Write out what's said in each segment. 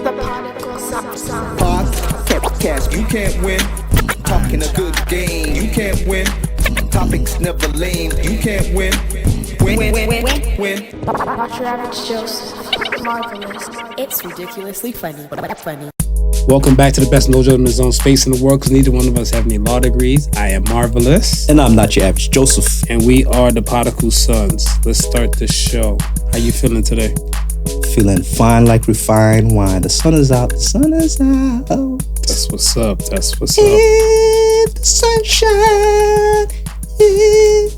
The Podical sound. Podcast, you can't win. Talking a good game, you can't win. Topics never lame, you can't win. Win. Not your average Joseph. Marvelous. It's ridiculously funny, but funny. Welcome back to the best no judgment zone space in the world, because neither one of us have any law degrees. I am Marvelous. And I'm not your average Joseph. And we are the Podical Sons. Let's start the show. How you feeling today? Feeling fine like refined wine. The sun is out. The sun is out. That's what's up. In the sunshine. In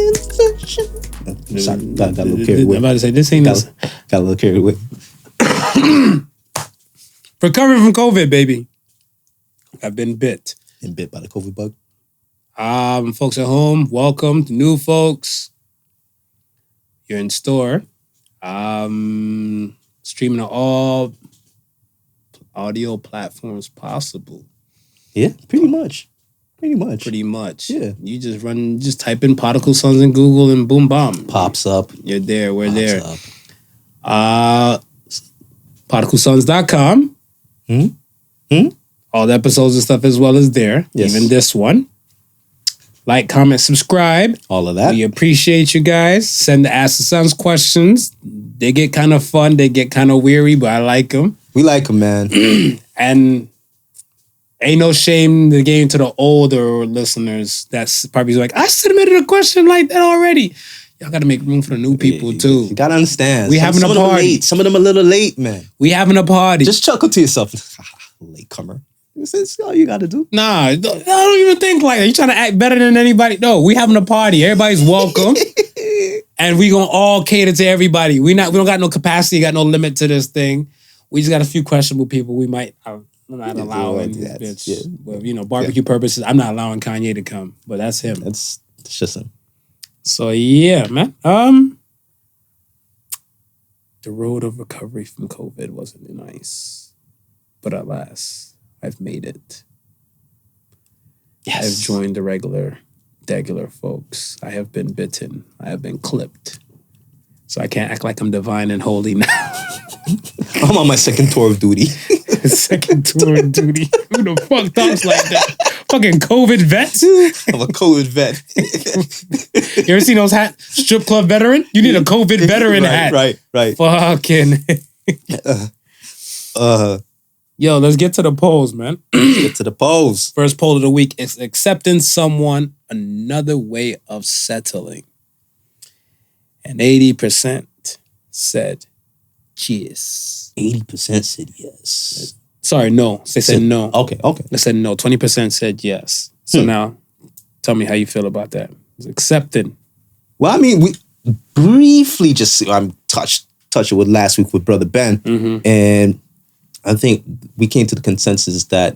the sunshine. Sorry, got a little carried away. I'm about to say, this ain't this. Got a little carried away. Recovering from COVID, baby. I've been bit. Been bit by the COVID bug. Folks at home, welcome. The new folks, you're in store. Streaming on all audio platforms possible. Yeah, pretty much. Yeah. You just type in Podical Sons in Google and boom, bam. Pops up. You're there. We're Pops there. Up. Podicalsons.com. All the episodes and stuff as well as there. Yes. Even this one. Like, comment, subscribe. All of that. We appreciate you guys. Send the Ask the Sons questions. They get kind of fun. They get kind of weary, but I like them. We like them, man. And ain't no shame to getting to the older listeners that's probably like, I submitted a question like that already. Y'all got to make room for the new people, too. You got to understand. We having a party. Some of them a little late, man. We having a party. Just chuckle to yourself. Latecomer. That's all you got to do. Nah, I don't even think like that. You trying to act better than anybody? No, we having a party. Everybody's welcome. And we gonna all cater to everybody. We don't got no capacity, got no limit to this thing. We just got a few questionable people. We might I'm not allowing this bitch. Yeah. Well, barbecue purposes, I'm not allowing Kanye to come. But that's him. That's just him. So yeah, man. The road of recovery from COVID wasn't nice. But alas, I've made it. Yes. I've joined the regular folks. I have been bitten. I have been clipped. So I can't act like I'm divine and holy now. I'm on my second tour of duty. Second tour of duty. Who the fuck talks like that? Fucking COVID vets? I'm a COVID vet. You ever seen those hats? Strip club veteran? You need a COVID veteran hat. Right. Fucking. Yo, let's get to the polls, man. Get to the polls. First poll of the week is accepting someone another way of settling. And 80% said yes. 80% said yes. Sorry, no. They said no. Okay. They said no. 20% said yes. So now, tell me how you feel about that. It's accepting. Well, I mean, we briefly touched it with last week with Brother Ben. And I think we came to the consensus that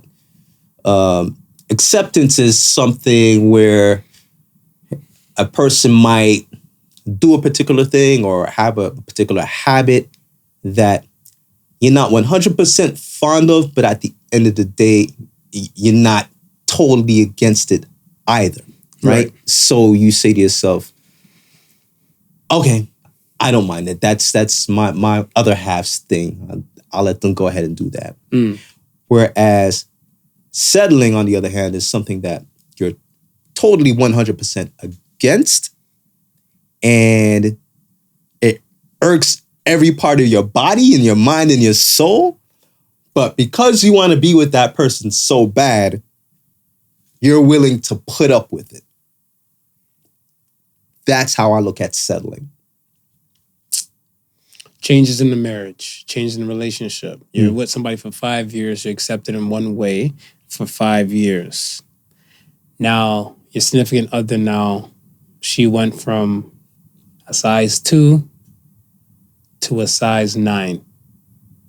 acceptance is something where a person might do a particular thing or have a particular habit that you're not 100% fond of, but at the end of the day, you're not totally against it either, right? So you say to yourself, okay, I don't mind it. That's my other half's thing. I'll let them go ahead and do that. Whereas settling, on the other hand, is something that you're totally 100% against, and it irks every part of your body and your mind and your soul. But because you want to be with that person so bad, you're willing to put up with it. That's how I look at settling. Changes in the marriage, changes in the relationship. You're with somebody for 5 years, you're accepted in one way for 5 years. Now, your significant other now, she went from a size 2 to a size 9.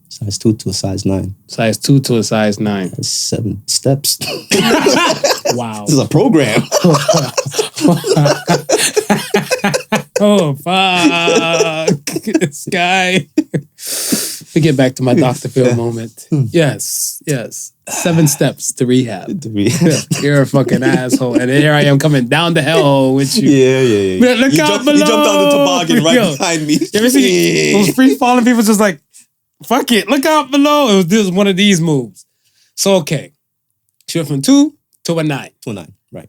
Size 2 to a size 9. Size 2 to a size 9. That's 7 steps. Wow. This is a program. Oh, fuck. This guy. We get back to my Dr. Phil moment. Yes. 7 steps to rehab. You're a fucking asshole. And here I am coming down the hell with you. Yeah. Look out below. You jumped on the toboggan behind me. You ever see those free falling people just like, Fuck it. Look out below. This was one of these moves. So, okay. She went from 2 to a 9. To a 9, right.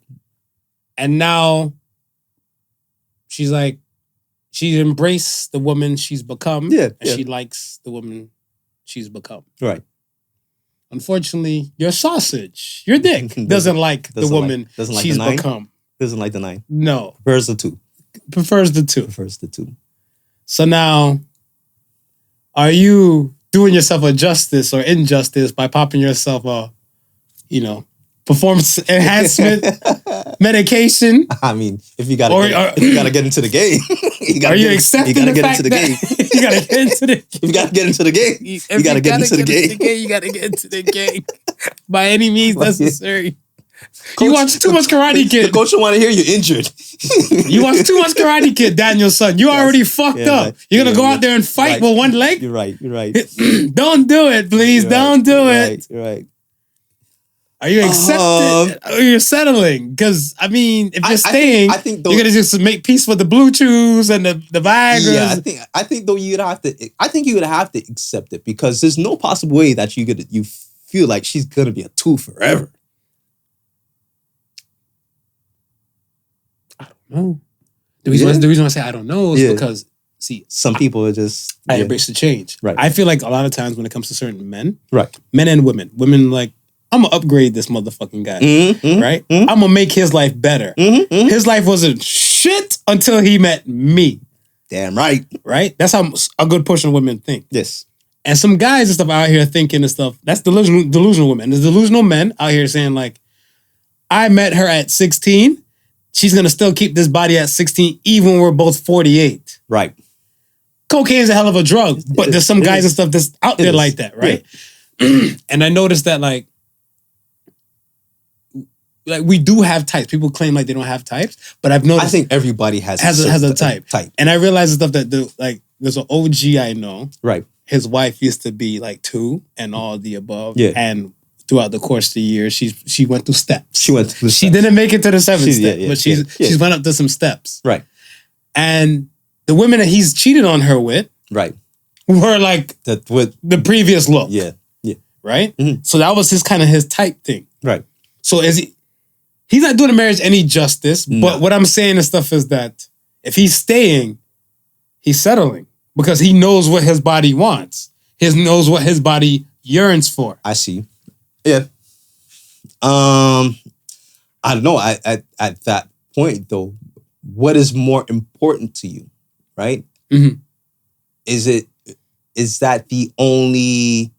And now she's like, she embraced the woman she's become. Yeah. And she likes the woman she's become. Right. Unfortunately, your sausage, your dick, doesn't like the woman she's become. Doesn't like the 9. No. Prefers the 2. Prefers the 2. Prefers the 2. So now, are you doing yourself a justice or injustice by popping yourself a, performance enhancement medication? I mean, if you gotta get into the game, are you accepting you gotta the get fact into the game. that you gotta get into the game? You gotta get into the game. You gotta get into the game. You gotta get into the game by any means necessary. Coach, you watch too much Karate Kid. The coach don't want to hear you injured. You watch too much Karate Kid, Daniel-son. You already fucked up. You're gonna go out there and fight with one leg? You're right. Don't do it, please. Don't do it. You're right. Are you accepting? Or you're settling? Because if you're staying, I think you're gonna just make peace with the Blue Chews and the Viagras. Yeah, I think though you would have to accept it because there's no possible way that you feel like she's gonna be a 2 forever. No. The reason I say I don't know is because, see, some people are just... I embrace the change. Right. I feel like a lot of times when it comes to certain men, right, men and women like, I'm going to upgrade this motherfucking guy, right? Mm-hmm. I'm going to make his life better. Mm-hmm. His life wasn't shit until he met me. Damn right. Right? That's how a good portion of women think. Yes. And some guys and stuff out here thinking and stuff, that's delusional women. There's delusional men out here saying like, I met her at 16. She's going to still keep this body at 16 even when we're both 48. Right. Cocaine's a hell of a drug, but there's some guys and stuff that's out there like that, right? Yeah. And I noticed that like we do have types. People claim like they don't have types, but I've noticed... I think everybody has a type. And I realized the stuff that there's an OG I know. Right. His wife used to be like 2 and all the above. Yeah. And throughout the course of the year, she went through steps. She didn't make it to the 7th step, but she's went up to some steps. Right. And the women that he's cheated on her with, right, were like the previous look. Yeah. Right? Mm-hmm. So that was his type thing. Right. So he's not doing the marriage any justice, but what I'm saying and stuff is that if he's staying, he's settling because he knows what his body wants. He knows what his body yearns for. I see. Yeah. I don't know. At that point, though, what is more important to you, right? Mm-hmm. Is that the only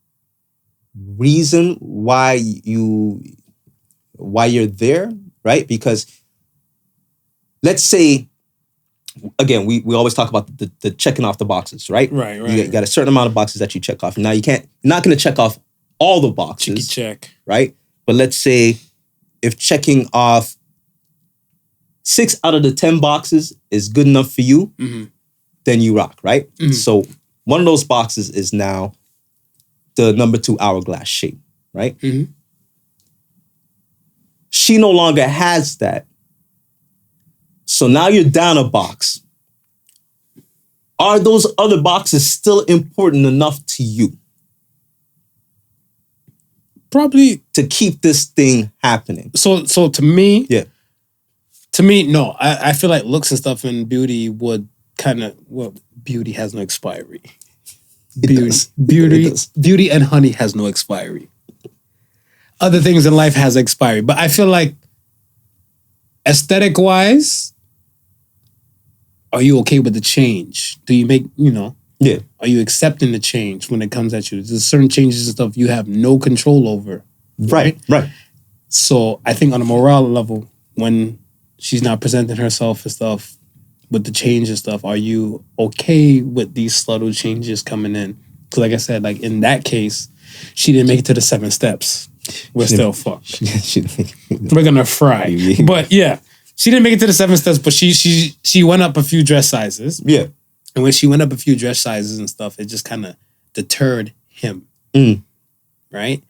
reason why you're there, right? Because let's say, again, we always talk about the checking off the boxes, right? Right. You got a certain amount of boxes that you check off. Now you're not going to check off all the boxes, check, right? But let's say if checking off 6 out of the 10 boxes is good enough for you, then you rock, right? Mm-hmm. So one of those boxes is now the number 2 hourglass shape, right? Mm-hmm. She no longer has that. So now you're down a box. Are those other boxes still important enough to you? Probably to keep this thing happening. So to me, yeah. To me, no. I feel like looks and stuff and beauty would beauty has no expiry. Beauty and honey has no expiry. Other things in life has expiry. But I feel like aesthetic wise, are you okay with the change? Do you make, yeah. Are you accepting the change when it comes at you? There's certain changes and stuff you have no control over. Right. So I think on a morale level, when she's not presenting herself and stuff with the change and stuff, are you okay with these subtle changes coming in? Because like I said, like in that case, she didn't make it to the 7 steps. We're still fucked. We're gonna fry. But yeah, she didn't make it to the 7 steps, but she went up a few dress sizes. Yeah. And when she went up a few dress sizes and stuff, it just kind of deterred him. Right?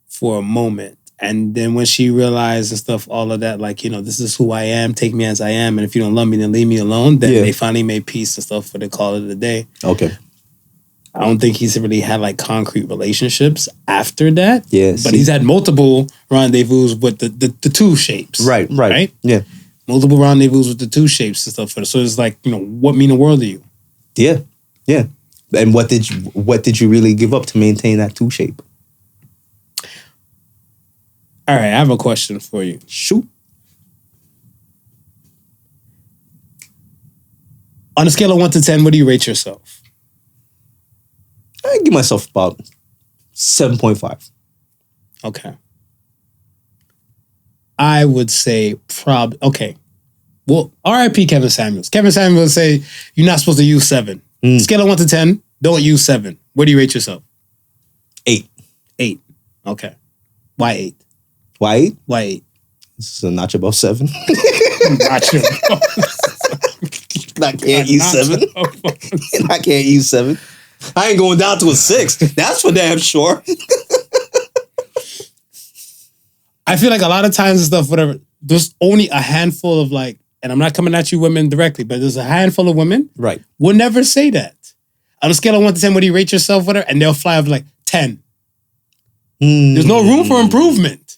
For a moment. And then when she realized and stuff, all of that, like, this is who I am, take me as I am. And if you don't love me, then leave me alone. Then they finally made peace and stuff for the call of the day. Okay. I don't think he's really had like concrete relationships after that. Yeah, but see. he's had multiple rendezvous with the two shapes. Right. Yeah. Multiple rendezvous with the two shapes and stuff. So it's like, what mean the world to you? Yeah. And what did you really give up to maintain that 2 shape? All right, I have a question for you. Shoot. On a scale of 1 to 10, what do you rate yourself? I give myself about 7.5. Okay. I would say okay. Well, RIP Kevin Samuels. Kevin Samuels would say you're not supposed to use 7. Scale of 1 to 10, don't use 7. Where do you rate yourself? 8. 8. Okay. Why 8? Why 8? Why 8? This is a notch above 7. Gotcha. I can't use 7. I can't use 7. I ain't going down to a 6. That's for damn sure. I feel like a lot of times and stuff, whatever, there's only a handful of like, and I'm not coming at you women directly, but there's a handful of women Right. will never say that. On a scale of 1 to 10, what do you rate yourself, whatever? And they'll fly up like 10. There's no room for improvement.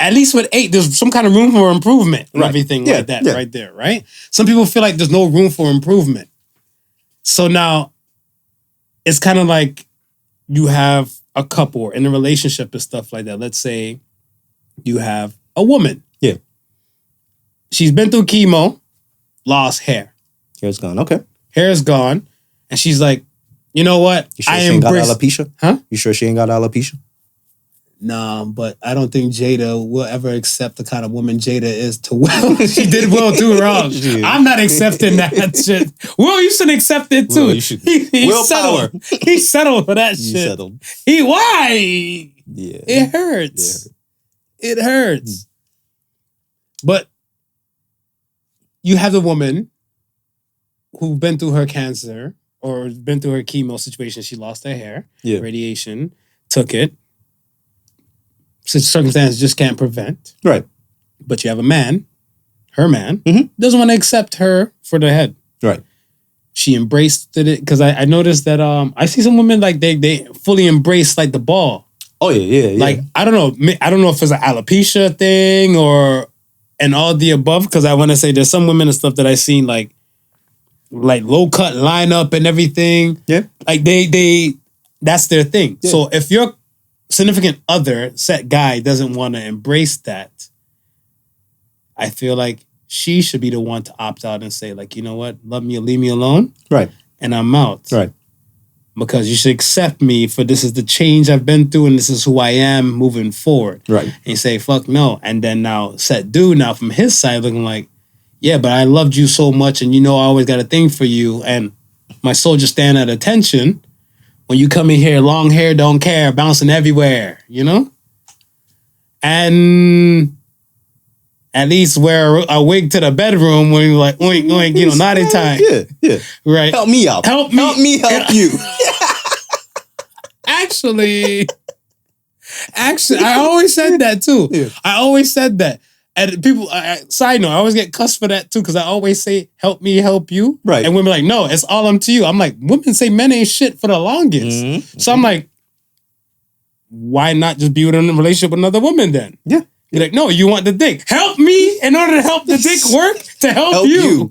At least with 8, there's some kind of room for improvement and everything like that right there, right? Some people feel like there's no room for improvement. So now it's kind of like you have a couple in a relationship and stuff like that. Let's say you have a woman. Yeah. She's been through chemo, lost hair. Hair's gone. Okay. Hair's gone. And she's like, you know what? You sure she ain't got alopecia? Huh? You sure she ain't got alopecia? Nah, but I don't think Jada will ever accept the kind of woman Jada is to Will. She did Will too wrong. I'm not accepting that shit. Will, you should accept it too. Will, you should. He Willpower. settled. He settled for that shit. Settled. Why? Yeah. It hurts. It hurts. But you have the woman who's been through her cancer or been through her chemo situation. She lost her hair. Yeah. Radiation. Took it. Circumstances just can't prevent. Right. But you have a man, her man, doesn't want to accept her for the head. Right. She embraced it because I noticed that I see some women like they fully embrace like the ball. Oh yeah. Like I don't know if it's an alopecia thing or and all the above because I want to say there's some women and stuff that I seen like low cut lineup and everything. Yeah. Like they that's their thing. Yeah. So if your significant other set guy doesn't want to embrace that, I feel like she should be the one to opt out and say like, you know what, love me or leave me alone. Right. And I'm out. Right. Because you should accept me for this is the change I've been through and this is who I am moving forward. Right. And you say, fuck no. And then now set dude now from his side looking like, yeah, but I loved you so much and you know I always got a thing for you and my soldier stand at attention. When you come in here, long hair, don't care, bouncing everywhere, you know? And at least wear a wig to the bedroom when you're like, oink, oink, you know, naughty time. Yeah. Right. Help me out. Help me help you. Actually, I always said that too. Yeah. I always said that. And people, side note, I always get cussed for that too because I always say, help me, help you. Right. And women are like, no, it's all up to you. I'm like, women say men ain't shit for the longest. Mm-hmm. So I'm like, why not just be in a relationship with another woman then? Yeah. You're like, no, you want the dick. Help me in order to help the dick work to help you.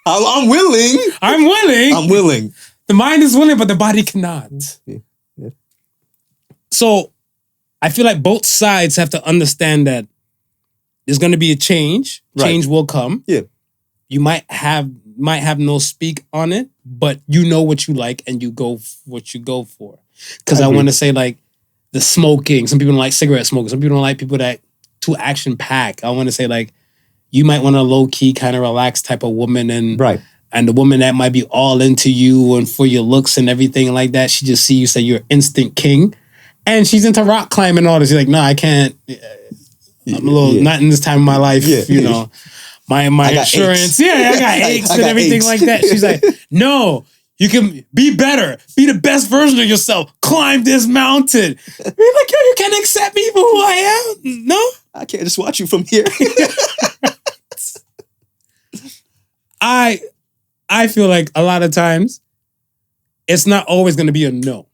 I'm willing. I'm willing. I'm willing. The mind is willing, but the body cannot. Yeah. So I feel like both sides have to understand that there's going to be a change. Right. Change will come. Yeah. You might have no speak on it, but you know what you like and you go what you go for. Because I want to say like the smoking. Some people don't like cigarette smoking. Some people don't like people that too action pack. I want to say like you might want a low key kind of relaxed type of woman and Right. And the woman that might be all into you and for your looks and everything like that. She just see you say you're instant king. And she's into rock climbing and all this. She's like, no, I can't. I'm a little, not in this time of my life, you know. My insurance. Yeah, I got aches and everything aches. like that. She's like, no, you can be better. Be the best version of yourself. Climb this mountain. You're like, yo, you can't accept me for who I am. No? I can't just watch you from here. I feel like a lot of times it's not always going to be a no.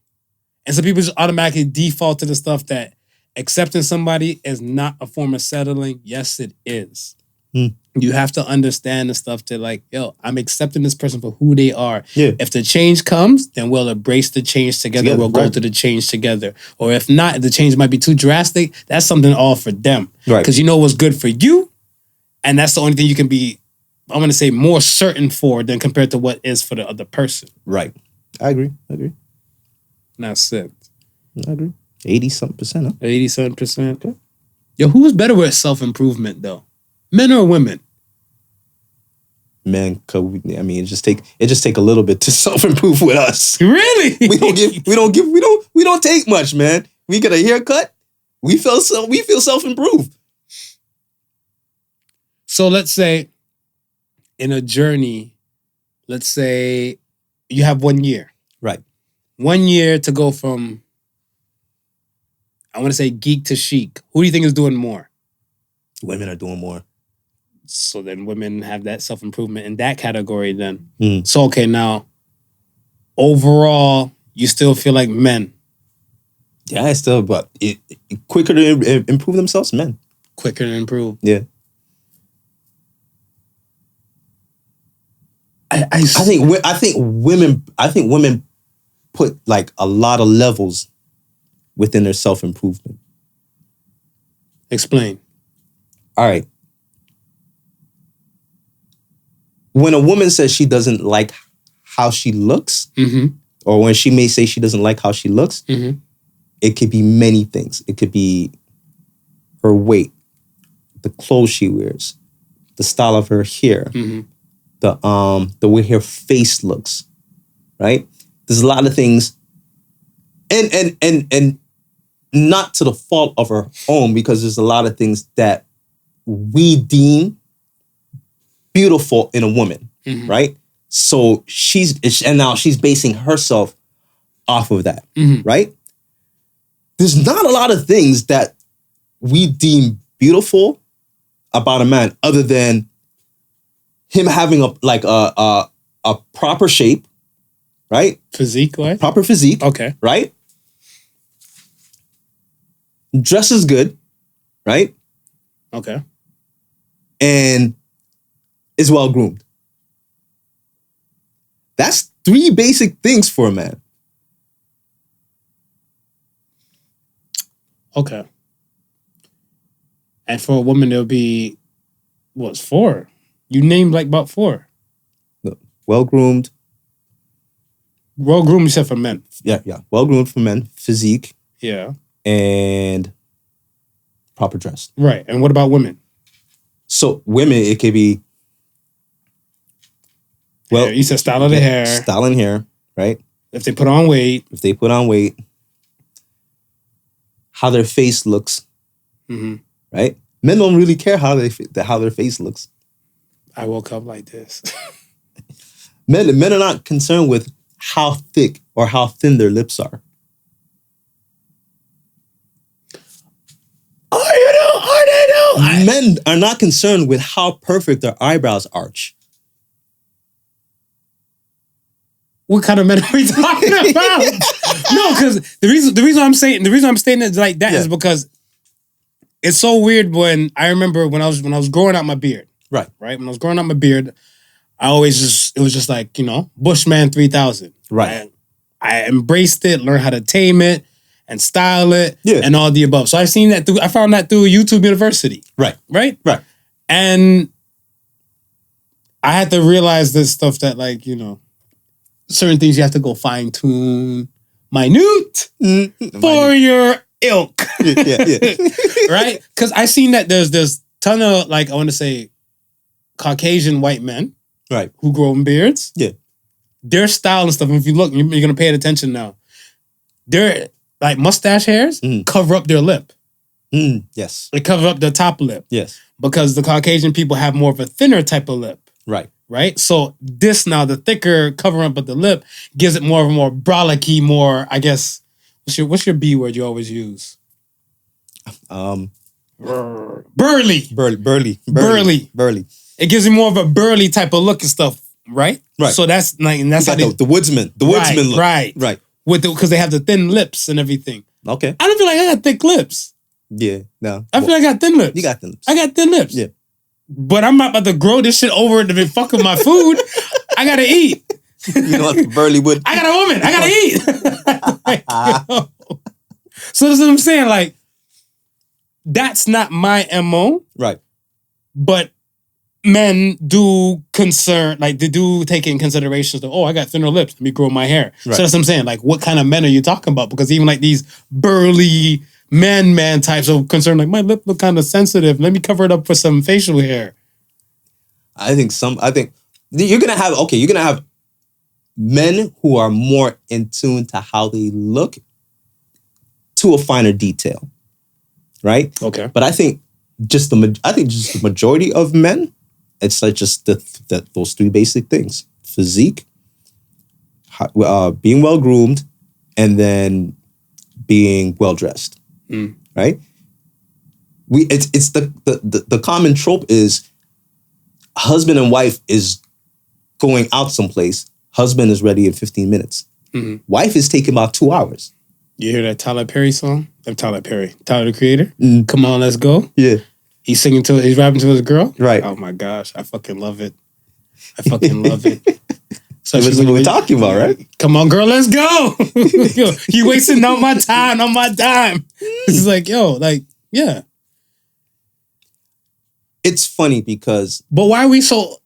And so people just automatically default to the stuff that accepting somebody is not a form of settling. Yes, it is. You have to understand the stuff to like, yo, I'm accepting this person for who they are. Yeah. If the change comes, then we'll embrace the change together. We'll go right. through the change together. Or if not, if the change might be too drastic, that's something all for them. Right. Because you know what's good for you. And that's the only thing you can be, I'm going to say, more certain for than compared to what is for the other person. Right. I agree. That's it. I agree. 80-something%, huh? 87%. Okay. Yo, who's better with self-improvement, though? Men or women? Man, I mean, it just take a little bit to self-improve with us. Really? We don't take much, man. We get a haircut, we feel self-improved. So let's say in a journey, let's say you have 1 year. Right. 1 year to go from, I want to say geek to chic. Who do you think is doing more? Women are doing more. So then women have that self-improvement in that category then. Mm. So, okay, now, overall, you still feel like men. Yeah, but quicker to improve themselves, men. Quicker to improve. Yeah. I think women put like a lot of levels within their self-improvement. Explain. All right. When a woman says she doesn't like how she looks, or when she may say she doesn't like how she looks, it could be many things. It could be her weight, the clothes she wears, the style of her hair, the way her face looks, right? There's a lot of things, and not to the fault of her own, because there's a lot of things that we deem beautiful in a woman, right? So now she's basing herself off of that, right? There's not a lot of things that we deem beautiful about a man other than him having a proper shape, right? Physique, right? Proper physique. Okay. Right? Dresses good, right? Okay. And is well groomed. That's 3 basic things for a man. Okay. And for a woman, there'll be, what's 4? You named like about 4. Well groomed. Well groomed, you said for men. Yeah. Well groomed for men. Physique. Yeah. And proper dressed. Right. And what about women? So women, it could be, well, you said style of the hair. Style and hair, right? If they put on weight. How their face looks, right? Men don't really care how their face looks. I woke up like this. Men are not concerned with how thick or how thin their lips are. Men are not concerned with how perfect their eyebrows arch. What kind of men are we talking about? No, because the reason I'm saying it like that is because it's so weird. When I remember when I was growing out my beard, right. When I was growing out my beard, it was just like, Bushman 3000. Right. I embraced it, learned how to tame it and style it, and all the above. So I found that through YouTube University. Right. And I had to realize this stuff that certain things you have to go fine tune, minute for your ilk. Right? Because I seen that there's ton of I want to say Caucasian white men, right, who grow beards. Yeah, their style and stuff. If you look, you're gonna pay attention now. Their mustache hairs cover up their lip. Yes, they cover up their top lip. Yes, because the Caucasian people have more of a thinner type of lip. Right? So this now, the thicker covering up of the lip gives it more of a more brolicky, more, I guess, what's your B word you always use? Burly. Burly. It gives you more of a burly type of look and stuff. right? Right. So that's like, and that's You how got the woodsman look. right, Right. because they have the thin lips and everything. Okay. I don't feel like I got thick lips. Yeah. No. I feel like I got thin lips. You got thin lips. I got thin lips. Yeah. But I'm not about to grow this shit over to be fucking my food. I gotta eat. You know what Burley would. I got a woman. I gotta eat. Like, yo. So that's what I'm saying. Like, that's not my MO. Right. But men do they do take in considerations of, I got thinner lips. Let me grow my hair. Right. So that's what I'm saying. Like, what kind of men are you talking about? Because even like these burly man types of concern, like my lip look kind of sensitive. Let me cover it up with some facial hair. I think you're gonna have men who are more in tune to how they look to a finer detail, right? Okay. But I think just the majority of men, it's like just those three basic things: physique, being well groomed, and then being well dressed. Right? It's the common trope is husband and wife is going out someplace. Husband is ready in 15 minutes. Wife is taking about 2 hours. You hear that Tyler Perry song? Tyler the Creator. Come on, let's go. Yeah. He's rapping to his girl. Right. Oh my gosh, I fucking love it. I fucking love it. So That's what we're talking about, right? Come on, girl, let's go. Yo, you wasting all my time on my dime. It's like, yeah. It's funny because... But why are we so...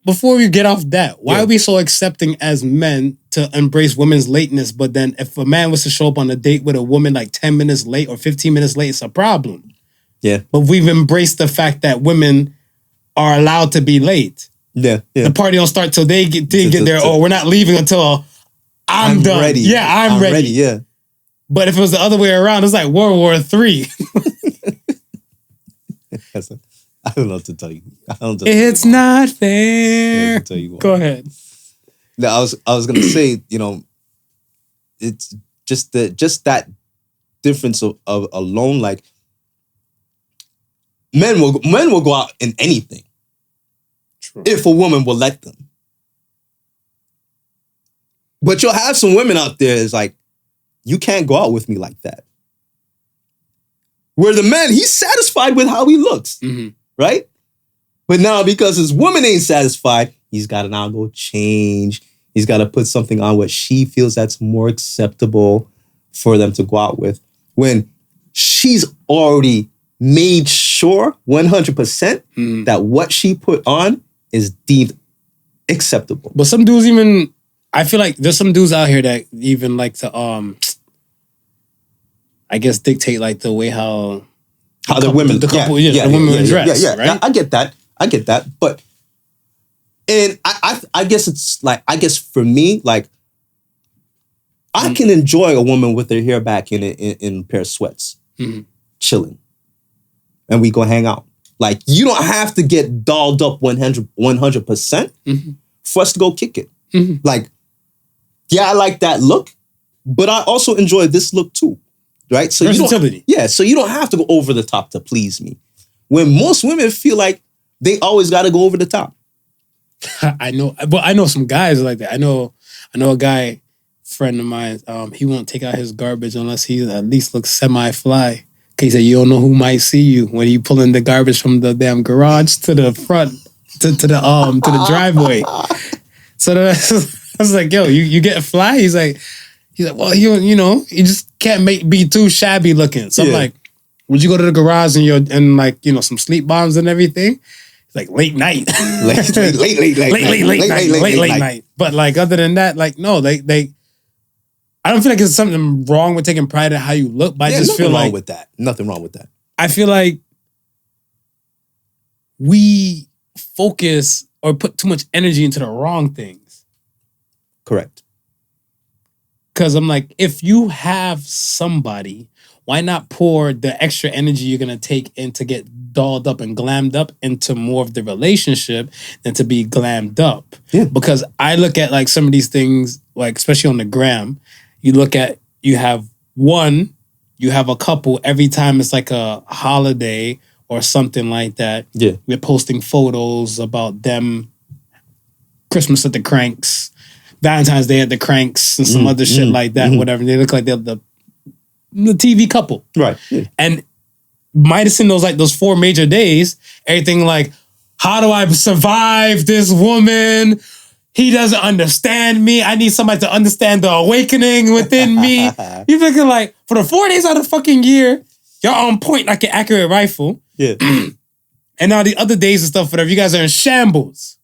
Before we get off that, why are we so accepting as men to embrace women's lateness, but then if a man was to show up on a date with a woman like 10 minutes late or 15 minutes late, it's a problem. Yeah. But we've embraced the fact that women are allowed to be late. Yeah. The party don't start till they get there. Or we're not leaving until I'm done. Ready. Yeah, I'm ready. Yeah. But if it was the other way around, it's like World War III. I don't know what to tell you. It's not fair. Tell you what. Go ahead. No, I was gonna say, it's just that difference of alone. Like men will go out in anything. True. If a woman will let them. But you'll have some women out there is like, you can't go out with me like that. Where the man, he's satisfied with how he looks, right? But now because his woman ain't satisfied, he's got to now go change. He's got to put something on what she feels that's more acceptable for them to go out with. When she's already made sure 100% that what she put on is deemed acceptable. But some dudes even, I feel like there's some dudes out here that even like to, I guess dictate like the way how the women, the women dress. Yeah, right? I get that. But, and I guess it's like, for me, like, I can enjoy a woman with her hair back in a pair of sweats, chilling, and we go hang out. Like, you don't have to get dolled up 100% for us to go kick it. Like, yeah, I like that look, but I also enjoy this look too, right? So versatility. So you don't have to go over the top to please me. When most women feel like they always got to go over the top. I know some guys like that. I know a guy, friend of mine, he won't take out his garbage unless he at least looks semi-fly. He said, you don't know who might see you when you pulling the garbage from the damn garage to the front, to the driveway. So I was like, yo, you get a fly? He's like, well, you just can't be too shabby looking. So I'm like, would you go to the garage and like, some sleep bombs and everything? It's like late night. late night. But like, other than that, like, no, they I don't feel like there's something wrong with taking pride in how you look, but I just feel like nothing wrong with that. I feel like we focus or put too much energy into the wrong things. Correct. Because I'm like, if you have somebody, why not pour the extra energy you're going to take in to get dolled up and glammed up into more of the relationship than to be glammed up? Yeah. Because I look at like some of these things, like especially on the gram, you have a couple every time it's like a holiday or something like that. Yeah. We're posting photos about them Christmas at the Cranks, Valentine's Day at the Cranks, and some other shit like that, whatever. They look like they're the TV couple. Right. Yeah. And minus in those 4 major days, everything like, how do I survive this woman? He doesn't understand me. I need somebody to understand the awakening within me. You're thinking like, for the 4 days out of the fucking year, you're on point like an accurate rifle. Yeah. And now the other days and stuff, whatever, you guys are in shambles.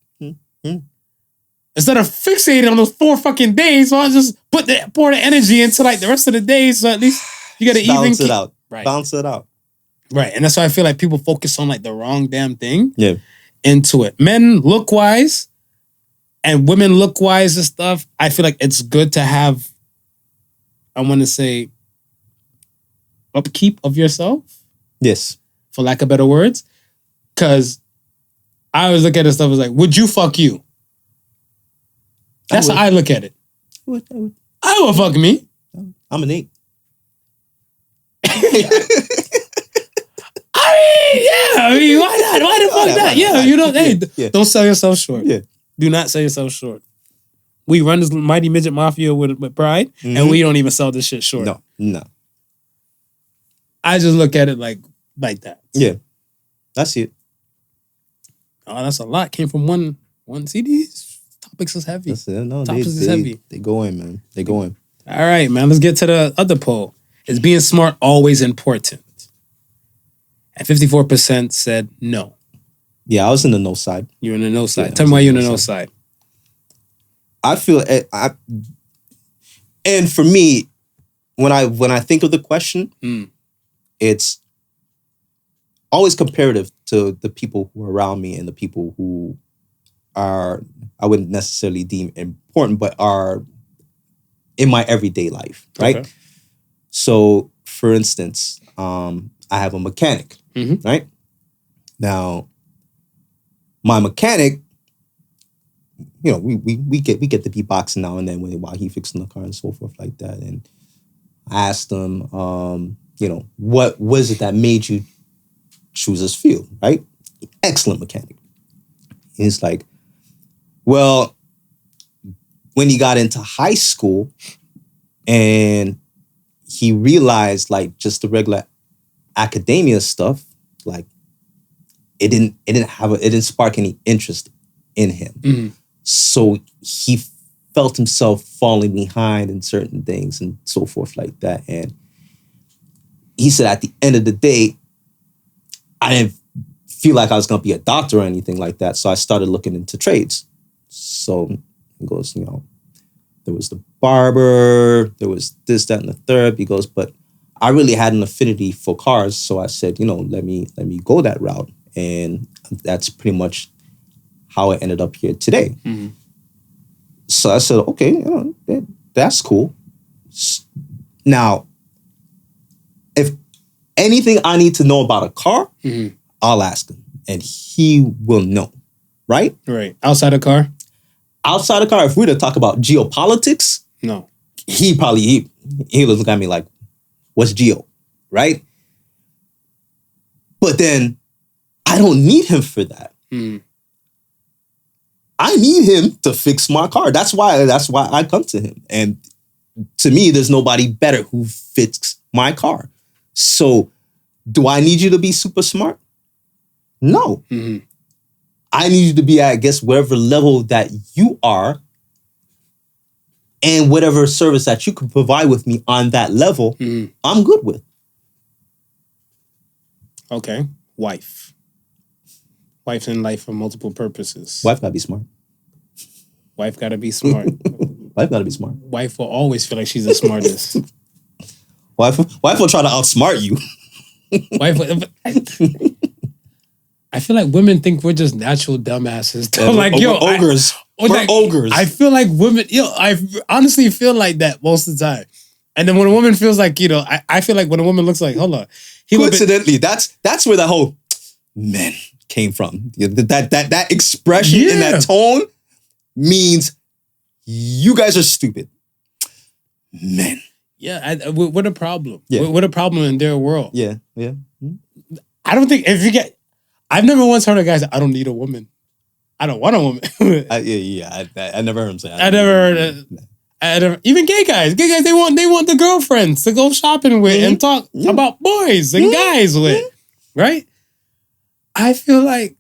Instead of fixating on those 4 fucking days, why not just pour the energy into like the rest of the days, so at least you got to even balance it out. Right. Balance it out. Right. And that's why I feel like people focus on like the wrong damn thing. Yeah. Into it. Men look wise and women look wise and stuff. I feel like it's good to have, I want to say, upkeep of yourself. Yes. For lack of better words. Because I always look at this stuff as like, would you fuck you? That's how I look at it. I would. I would fuck me. I'm an 8. I mean, why not? Why the fuck not? Yeah, you know, hey, don't sell yourself short. Yeah. Do not sell yourself short. We run this mighty midget mafia with pride, and we don't even sell this shit short. No. I just look at it like that. Yeah. That's it. Oh, that's a lot. Came from one CD. Topics is heavy. That's it. No, Topics is heavy. They go in, man. They go in. All right, man. Let's get to the other poll. Is being smart always important? And 54% said no. Yeah, I was in the no side. You're in the no side. Yeah, Tell me why you're in the no side. I feel and for me, when I think of the question, it's always comparative to the people who are around me and the people who are, I wouldn't necessarily deem important, but are in my everyday life, right? Okay. So, for instance, I have a mechanic, right? Now, my mechanic, you know, we get to be boxing now and then while he fixing the car and so forth like that. And I asked him, you know, what was it that made you choose this field, right? Excellent mechanic. He's like, well, when he got into high school and he realized like just the regular academia stuff, like it didn't spark any interest in him. So he felt himself falling behind in certain things and so forth like that. And he said at the end of the day, I didn't feel like I was going to be a doctor or anything like that. So I started looking into trades. So he goes, you know, there was the barber, there was this, that, and the third. He goes, but I really had an affinity for cars. So I said, you know, let me go that route. And that's pretty much how I ended up here today. So I said, okay, you know, that's cool. Now, if anything I need to know about a car, I'll ask him. And he will know, right? Right. Outside the car? Outside the car, if we were to talk about geopolitics, No. he look at me like, what's geo, right? But then I don't need him for that. I need him to fix my car. That's why I come to him. And to me, there's nobody better who fits my car. So do I need you to be super smart? No. I need you to be at, I guess, whatever level that you are and whatever service that you can provide with me on that level, I'm good with. Okay. Wife. Wife's in life for multiple purposes. Wife gotta be smart. Wife gotta be smart. Wife gotta be smart. Wife will always feel like she's the smartest. Wife will try to outsmart you. I feel like women think we're just natural dumbasses. Yeah, like, we're ogres. We're ogres. I feel like women, I honestly feel like that most of the time. And then when a woman feels like, I feel like when a woman looks like, hold on. Coincidentally, that's where the whole men came from. That expression in that tone means you guys are stupid. Men. Yeah, what a problem. Yeah. What a problem in their world. Yeah. I don't think I've never once heard a guy say, I don't need a woman. I don't want a woman. I never heard him say. I never heard it. Even gay guys, they want the girlfriends to go shopping with and talk about boys and guys with, right? I feel like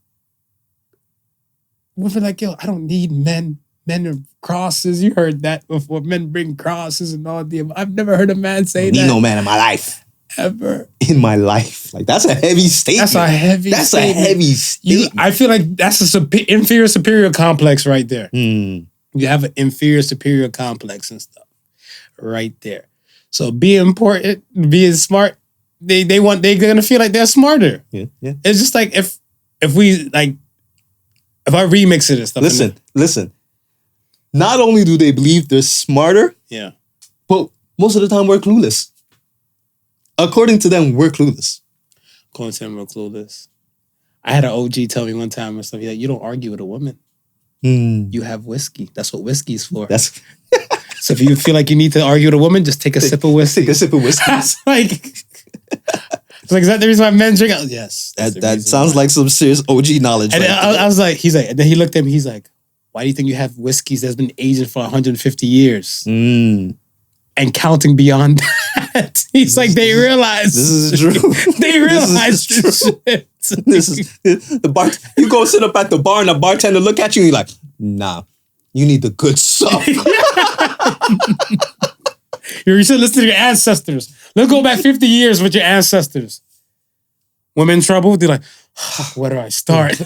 women like, yo, I don't need men. Men are crosses. You heard that before. Men bring crosses and all the. I've never heard a man say that. Need no man in my life. Ever. In my life. Like, that's a heavy statement. That's a heavy statement. I feel like that's a inferior superior complex right there. You have an inferior superior complex and stuff right there. So being important, being smart, they're gonna feel like they're smarter. Yeah. It's just like if we like if I remix it and stuff. Listen. Not only do they believe they're smarter, but most of the time we're clueless. According to them, we're clueless. According to them, we're clueless. I had an OG tell me one time and stuff. He's like, you don't argue with a woman. You have whiskey. That's what whiskey's for. So if you feel like you need to argue with a woman, just take a sip of whiskey. Take a sip of whiskey. It's like, is that the reason why men drink? Yes. That sounds like some serious OG knowledge. And I was like, and then he looked at me, he's like, why do you think you have whiskeys that's been aging for 150 years? And counting beyond that. He's like, they realize. This is true. They realize this shit. This is the bar. You go sit up at the bar and the bartender look at you and you're like, nah, you need the good stuff. You should listen to your ancestors. Let's go back 50 years with your ancestors. Women in trouble, they're like, where do I start?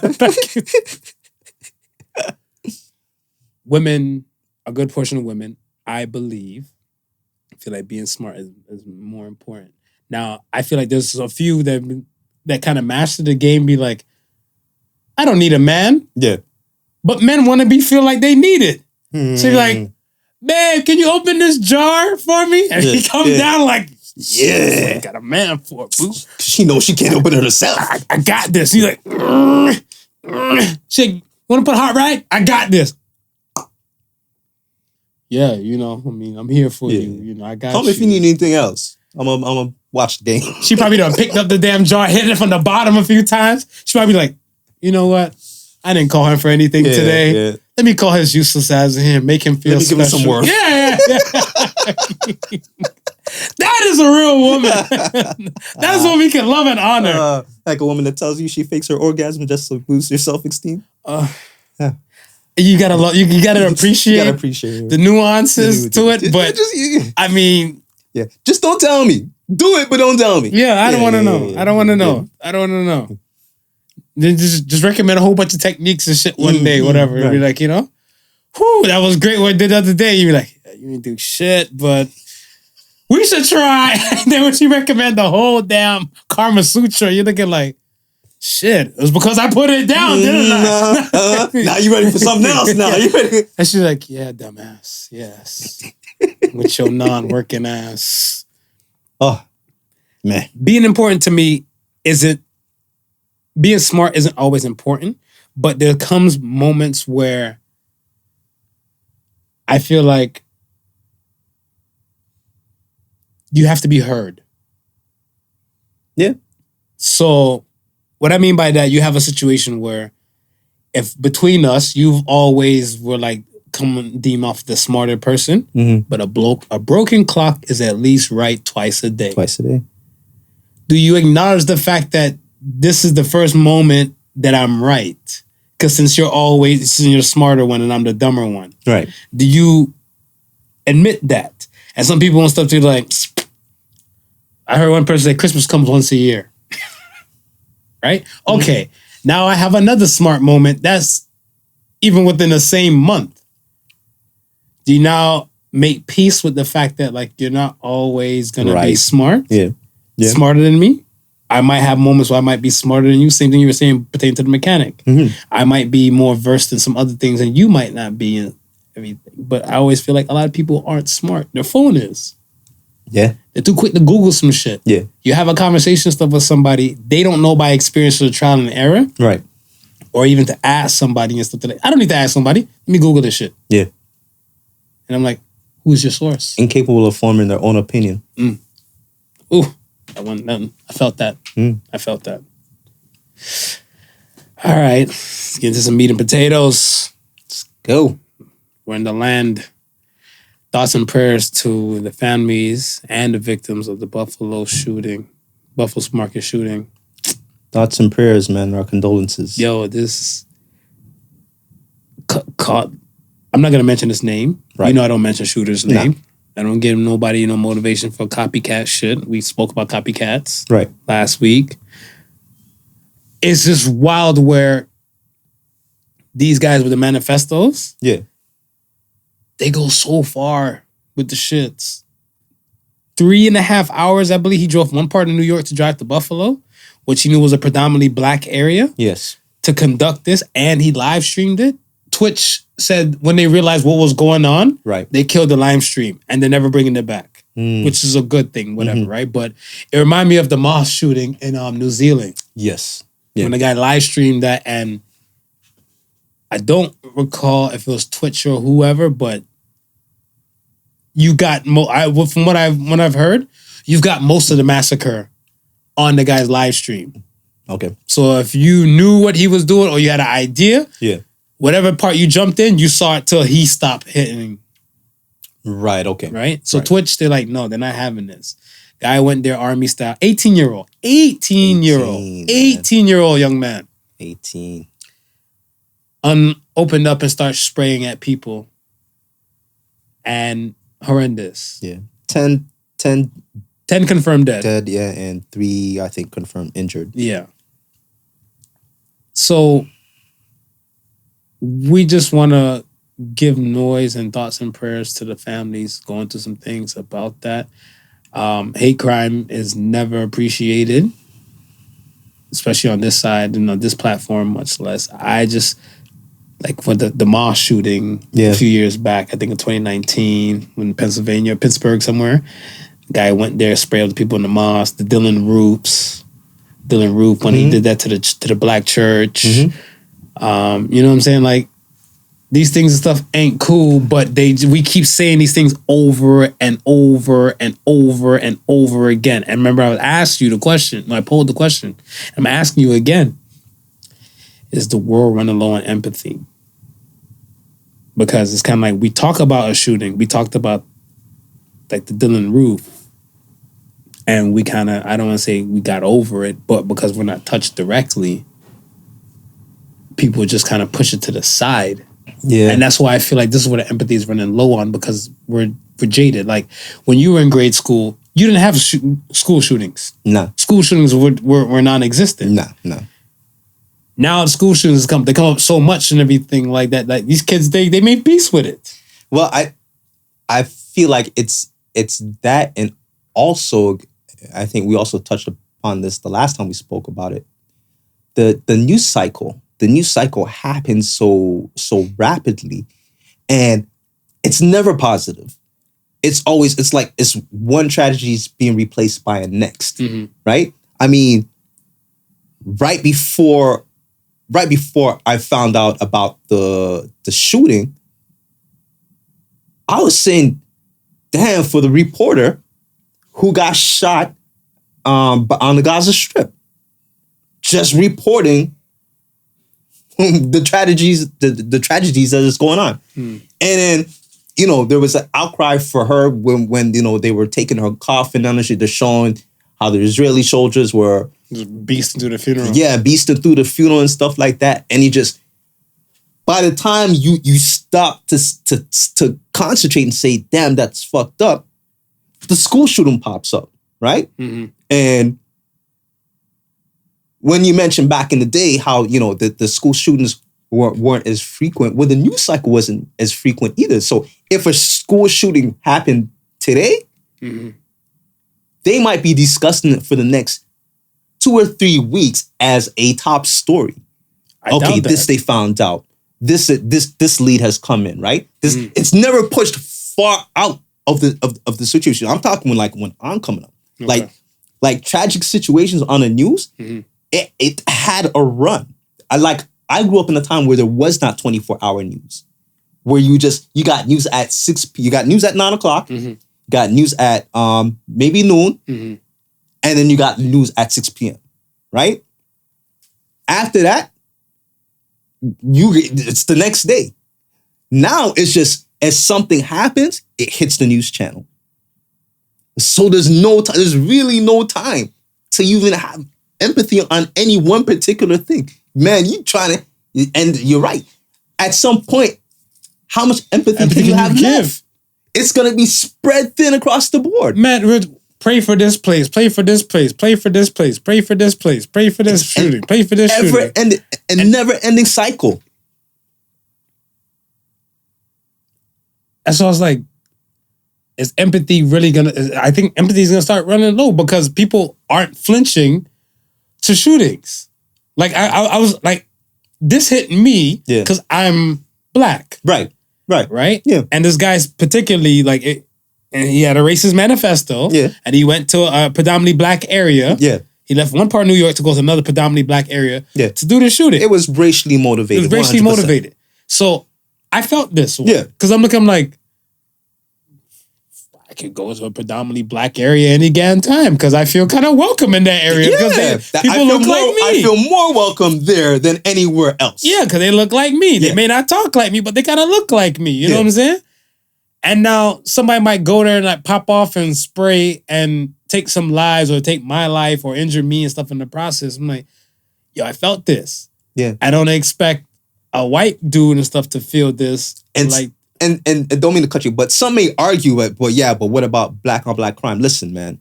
Women, a good portion of women, I believe, feel like being smart is more important. Now, I feel like there's a few that kind of master the game, be like, I don't need a man. Yeah. But men want to feel like they need it. So you're like, babe, can you open this jar for me? And he comes down like, I got a man for it, boo. She knows she can't open it herself. I got this. He's like, shit, want to put heart right? I got this. Yeah, I'm here for you. I got you. Call me if you need anything else. I'm gonna watch the game. She probably done picked up the damn jar, hit it from the bottom a few times. She probably like, you know what? I didn't call him for anything today. Yeah. Let me call his useless ass in here, make him feel special. Give him some work. Yeah. That is a real woman. That's what we can love and honor. Like a woman that tells you she fakes her orgasm just to boost your self-esteem. You gotta appreciate the nuances to it. But I mean, just don't tell me. Do it, but don't tell me. Yeah, I don't want to know. I don't want to know. I don't want to know. Then just recommend a whole bunch of techniques and shit one day, whatever. Right. Be like, whew, that was great what I did the other day. You be like, you didn't do shit, but we should try. And then when she recommend the whole damn Karma Sutra, you're looking like, shit, it was because I put it down, didn't I? Now you ready for something else now. You ready? And she's like, yeah, dumbass. Yes. With your non-working ass. Oh, man. Being important to me being smart isn't always important, but there comes moments where I feel like you have to be heard. Yeah. So what I mean by that, you have a situation where if between us, you've always were like, come deem off the smarter person, but a broken clock is at least right twice a day. Do you acknowledge the fact that this is the first moment that I'm right? Because since you're the smarter one and I'm the dumber one. Right. Do you admit that? And some people want stuff to like, I heard one person say Christmas comes once a year. Right? Okay. Now I have another smart moment. That's even within the same month. Do you now make peace with the fact that like you're not always going to be smart? Yeah. Smarter than me? I might have moments where I might be smarter than you. Same thing you were saying pertaining to the mechanic. I might be more versed in some other things and you might not be in everything. But I always feel like a lot of people aren't smart. Their phone is. Yeah. They're too quick to Google some shit. Yeah. You have a conversation stuff with somebody, they don't know by experience or trial and error. Right. Or even to ask somebody and stuff like that. I don't need to ask somebody. Let me Google this shit. Yeah. And I'm like, who's your source? Incapable of forming their own opinion. Ooh. I want nothing. I felt that. I felt that. All right, let's get into some meat and potatoes. Go. We're in the land. Thoughts and prayers to the families and the victims of the Buffalo Market shooting. Thoughts and prayers, man. Our condolences. Yo, this caught. I'm not gonna mention his name. Right. You know I don't mention shooter's Nah. name. I don't give nobody motivation for copycat shit. We spoke about copycats Right. last week. It's just wild where these guys with the manifestos, Yeah. they go so far with the shits. 3.5 hours, I believe he drove from one part of New York to drive to Buffalo, which he knew was a predominantly black area, Yes. to conduct this, and he live streamed it. Twitch said when they realized what was going on, Right. they killed the live stream and they're never bringing it back, which is a good thing, whatever, right? But it reminded me of the mosque shooting in New Zealand Yes. Yeah. when the guy live streamed that, and I don't recall if it was Twitch or whoever, but you got from what I've heard, you've got most of the massacre on the guy's live stream. Okay. So if you knew what he was doing or you had an idea, Yeah. whatever part you jumped in, you saw it till he stopped hitting, Right. Okay. right? So Right. Twitch, they're like, no, they're not having this. Guy went there army style, 18-year-old, 18-year-old young man, 18. opened up and started spraying at people, and horrendous. Yeah. 10 10 confirmed dead. dead. Yeah. And 3, I think, confirmed injured. Yeah. So we just want to give noise and thoughts and prayers to the families going through some things about that. Hate crime is never appreciated, especially on this side and on this platform, much less. I just, like for the mosque shooting a few years back, I think in 2019, when Pittsburgh somewhere, guy went there, sprayed up the people in the mosque, the Dylan Roof, when he did that to the black church. You know what I'm saying? Like, these things and stuff ain't cool, but we keep saying these things over and over and over and over again. And remember, I asked you the question, I polled the question. I'm asking you again. Is the world running low on empathy? Because it's kind of like, we talk about a shooting. We talked about like the Dylan Roof. And we kind of, I don't want to say we got over it, but because we're not touched directly, people just kind of push it to the side. Yeah. And that's why I feel like this is where the empathy is running low on, because we're jaded. Like when you were in grade school, you didn't have school shootings. No. School shootings were non-existent. No. Now the school shootings come up so much and everything like that. Like these kids, they make peace with it. Well, I feel like it's that, and also I think we also touched upon this the last time we spoke about it. The news cycle. The news cycle happens so rapidly, and it's never positive. It's one tragedy is being replaced by a next, right? I mean, right before I found out about the shooting, I was saying, damn, for the reporter who got shot on the Gaza Strip, just reporting the tragedies that is going on. And then, there was an outcry for her when they were taking her coffin down the street. They're showing how the Israeli soldiers were just beasting through the funeral. Yeah, beasting through the funeral and stuff like that. And you just, by the time you stop to concentrate and say, damn, that's fucked up, the school shooting pops up, right? And when you mentioned back in the day how, the school shootings weren't as frequent, well, the news cycle wasn't as frequent either. So if a school shooting happened today, they might be discussing it for the next 2 or 3 weeks as a top story. Okay, this they found out. This lead has come in, right? It's never pushed far out of the situation. I'm talking when I'm coming up. Okay. Like tragic situations on the news, it had a run. I grew up in a time where there was not 24-hour news, where you got news at 6 you got news at 9 o'clock, got news at maybe noon, and then you got news at 6 p.m. Right? After that, it's the next day. Now it's just, as something happens, it hits the news channel. So there's no time. There's really no time to even have empathy on any one particular thing. Man, you trying to, and you're right. At some point, how much empathy can you have left? It's going to be spread thin across the board. Man, pray for this place, pray for this place, pray for this place, pray for this place, pray for this shooting, pray for this shooting. And never-ending cycle. And so I was like, is empathy really gonna? I think empathy is gonna start running low because people aren't flinching to shootings. Like I was like, this hit me because I'm black. Right. Yeah. And this guy's particularly like it, and he had a racist manifesto. Yeah. And he went to a predominantly black area. Yeah. He left one part of New York to go to another predominantly black area. Yeah. To do the shooting. It was racially motivated. 100%. So I felt this one. Yeah. Because I'm like, I could go to a predominantly black area any damn time because I feel kind of welcome in that area. Because people look like me. I feel more welcome there than anywhere else. Yeah, because they look like me. They may not talk like me, but they kind of look like me. You know what I'm saying? And now somebody might go there and like pop off and spray and take some lives or take my life or injure me and stuff in the process. I'm like, yo, I felt this. Yeah. I don't expect a white dude and stuff to feel this. And like, and don't mean to cut you, but some may argue it, but what about black on black crime? Listen, man,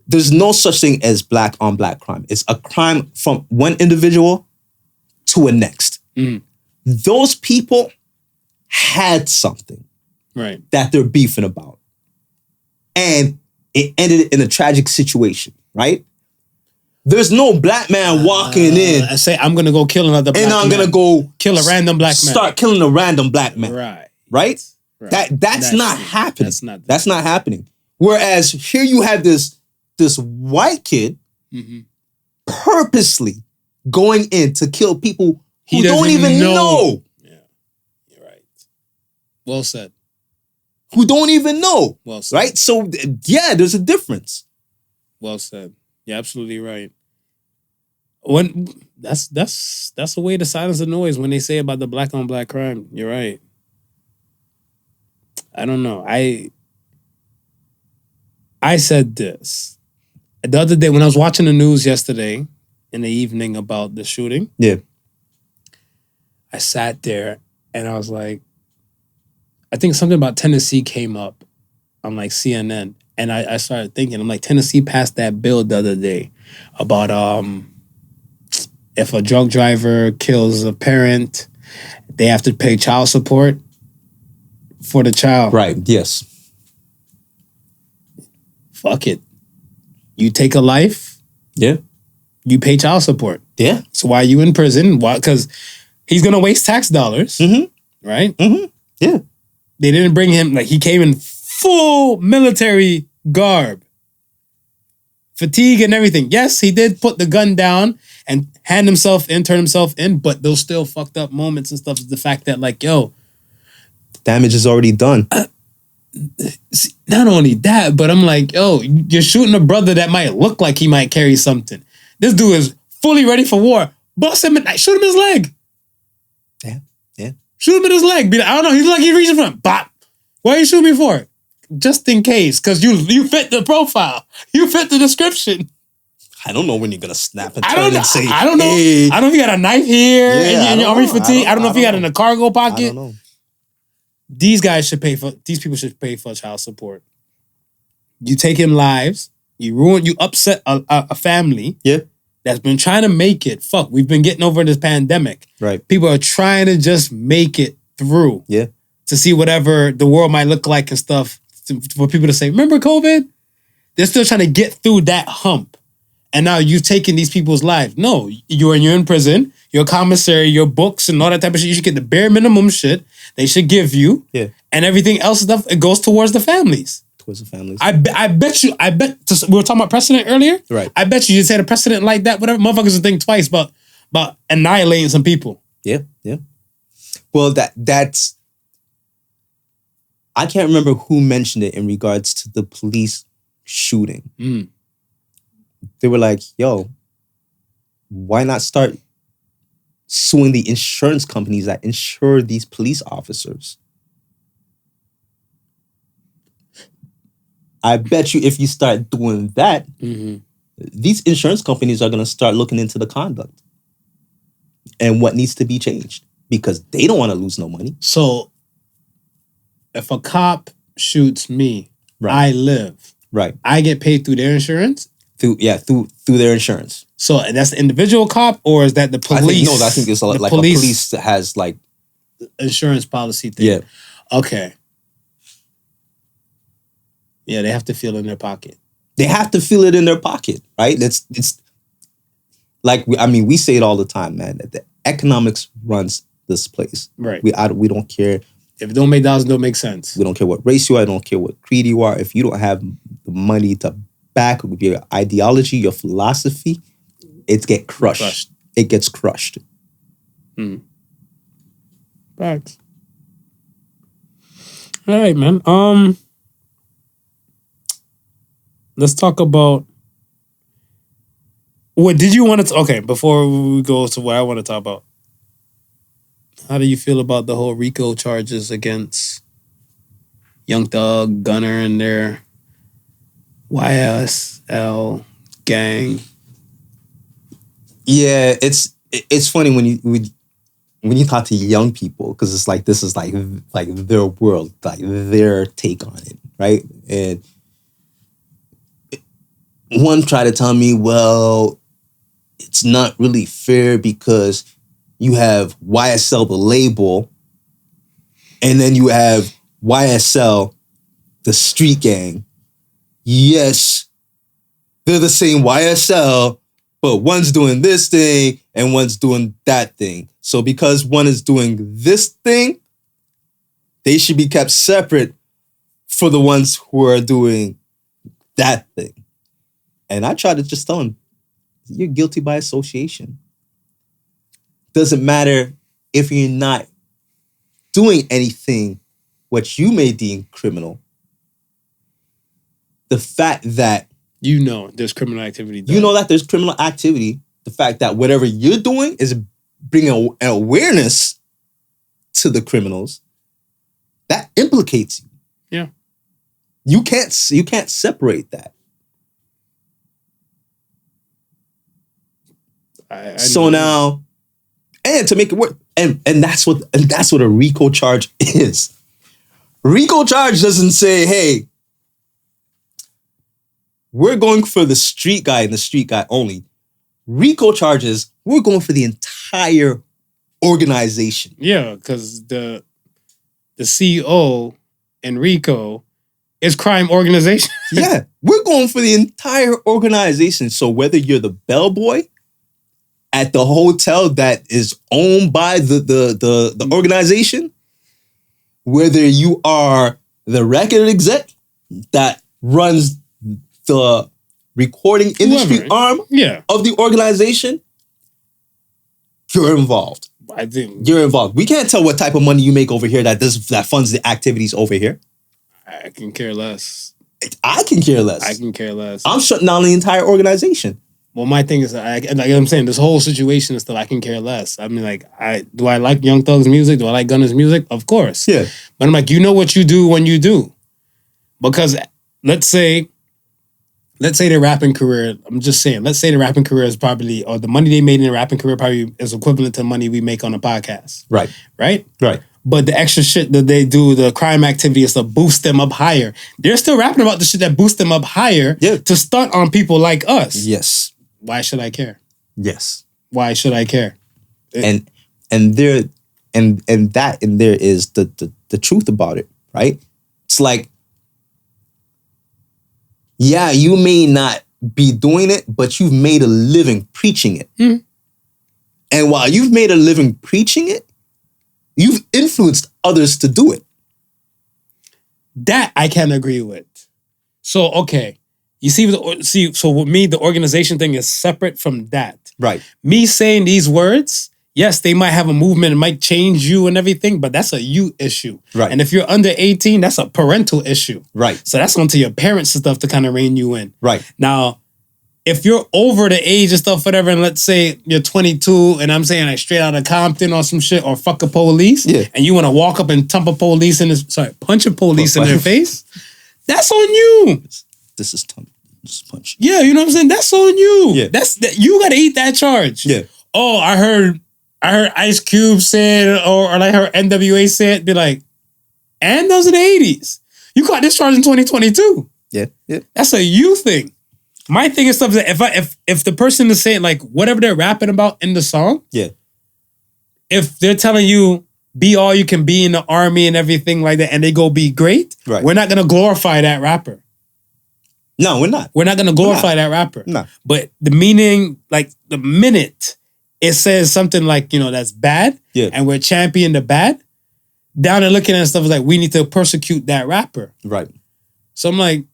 there's no such thing as black on black crime. It's a crime from one individual to a next. Those people had something that they're beefing about. And it ended in a tragic situation, right? There's no black man walking in. I say, I'm going to go kill another black man. And I'm going to go kill a random black man. Start killing a random black man. Right? That's not happening. That's not happening. Whereas here you have this white kid purposely going in to kill people who don't even know. Yeah, you're right. Well said. Who don't even know. Well said. Right? So yeah, there's a difference. Well said. You're absolutely right. When that's a way to silence the noise when they say about the black on black crime. You're right. I don't know. I said this the other day when I was watching the news yesterday in the evening about the shooting. Yeah. I sat there and I was like, I think something about Tennessee came up on like CNN. And I started thinking, I'm like, Tennessee passed that bill the other day about if a drunk driver kills a parent, they have to pay child support for the child. Right, yes. Fuck it. You take a life. Yeah. You pay child support. Yeah. So why are you in prison? Why? Because he's going to waste tax dollars. Right? Yeah. They didn't bring him, like he came in full military garb. Fatigue and everything. Yes, he did put the gun down and turn himself in, but those still fucked up moments and stuff is the fact that like, yo, damage is already done. Not only that, but I'm like, yo, you're shooting a brother that might look like he might carry something. This dude is fully ready for war. Bust him, shoot him in his leg. Yeah. Shoot him in his leg. I don't know, he's like, he's reaching for him. Bop. Why are you shooting me for? Just in case, because you fit the profile. You fit the description. I don't know when you're going to snap and turn and say, I don't know. Hey. I don't know if you got a knife here in your army fatigue. I don't know if you got it in a cargo pocket. I don't know. These people should pay for child support. You take him lives, you upset a family that's been trying to make it. Fuck, we've been getting over this pandemic. Right. People are trying to just make it through. Yeah. To see whatever the world might look like and stuff. For people to say, remember COVID? They're still trying to get through that hump. And now you've taken these people's lives. No, you're in prison, your commissary, your books and all that type of shit. You should get the bare minimum shit they should give you. Yeah. And everything else stuff, it goes towards the families. Towards the families. I bet we were talking about precedent earlier. Right. I bet you said a precedent like that, whatever, motherfuckers would think twice about annihilating some people. Yeah. Well, that's I can't remember who mentioned it in regards to the police shooting. They were like, yo, why not start suing the insurance companies that insure these police officers. I bet you if you start doing that, these insurance companies are going to start looking into the conduct and what needs to be changed because they don't want to lose no money. So if a cop shoots me, Right. I live. Right. I get paid through their insurance? Through their insurance. So that's the individual cop, or is that the police? I think it's like police a police that has like insurance policy thing. Yeah. Okay. Yeah, they have to feel in their pocket. They have to feel it in their pocket, right? It's like we say it all the time, man. That the economics runs this place. Right. We don't care. If it don't make dollars, it don't make sense. We don't care what race you are. I don't care what creed you are. If you don't have the money to back your ideology, your philosophy, it gets crushed. It gets crushed. Facts. All right, man. Let's talk about what did you want to? Okay, before we go to what I want to talk about, how do you feel about the whole Rico charges against Young Thug, Gunner, and their YSL gang? Yeah, it's funny when you talk to young people because it's like this is like their world, like their take on it, right? And one tried to tell me, well, it's not really fair because you have YSL, the label, and then you have YSL, the street gang. Yes, they're the same YSL, but one's doing this thing and one's doing that thing. So because one is doing this thing, they should be kept separate for the ones who are doing that thing. And I try to just tell them, you're guilty by association. Doesn't matter if you're not doing anything what you may deem criminal. The fact that there's criminal activity done. You know that there's criminal activity. The fact that whatever you're doing is bringing an awareness to the criminals, that implicates you. Yeah. You can't separate that. So now, and to make it work, and that's what a RICO charge is. RICO charge doesn't say, hey, we're going for the street guy and the street guy only. RICO charges, we're going for the entire organization. Yeah, because the CEO in RICO is crime organization. Yeah, we're going for the entire organization. So whether you're the bellboy at the hotel that is owned by the organization, whether you are the record exec that runs the recording industry arm of the organization, you're involved. I think you're involved. We can't tell what type of money you make over here that funds the activities over here. I can care less. I can care less. I can care less. I'm shutting down the entire organization. Well, my thing is, like I'm saying, this whole situation is that I can care less. I mean, like, do I like Young Thug's music? Do I like Gunner's music? Of course. Yeah. But I'm like, you know what you do when you do. Because let's say their rapping career, I'm just saying, let's say the rapping career is probably, or the money they made in the rapping career probably is equivalent to money we make on a podcast. Right. Right? Right. But the extra shit that they do, the crime activity, is to boost them up higher. They're still rapping about the shit that boosts them up higher to stunt on people like us. Yes. Why should I care? Yes. Why should I care? And there is the truth about it, right? It's like, yeah, you may not be doing it, but you've made a living preaching it. Mm-hmm. And while you've made a living preaching it, you've influenced others to do it. That I can agree with. So, okay. You see, so with me, the organization thing is separate from that. Right. Me saying these words, yes, they might have a movement, it might change you and everything, but that's a you issue. Right. And if you're under 18, that's a parental issue. Right. So that's onto your parents and stuff to kind of rein you in. Right. Now, if you're over the age and stuff, whatever, and let's say you're 22, and I'm saying like straight out of Compton or some shit, or fuck a police, and you want to walk up and punch a police in their face, that's on you. This is punch. Yeah, you know what I'm saying? That's on you. Yeah. You got to eat that charge. Yeah. Oh, I heard Ice Cube say it, or like I heard NWA say it. Be like, and those are the 80s. You caught this charge in 2022. Yeah. That's a you thing. My thing is stuff that if the person is saying like whatever they're rapping about in the song, if they're telling you be all you can be in the army and everything like that, and they go be great, we're not gonna glorify that rapper. No, we're not. We're not gonna glorify that rapper. No. But the meaning, like the minute it says something like, you know, that's bad, and we're championing the bad, down and looking at stuff is like we need to persecute that rapper. Right. So I'm like,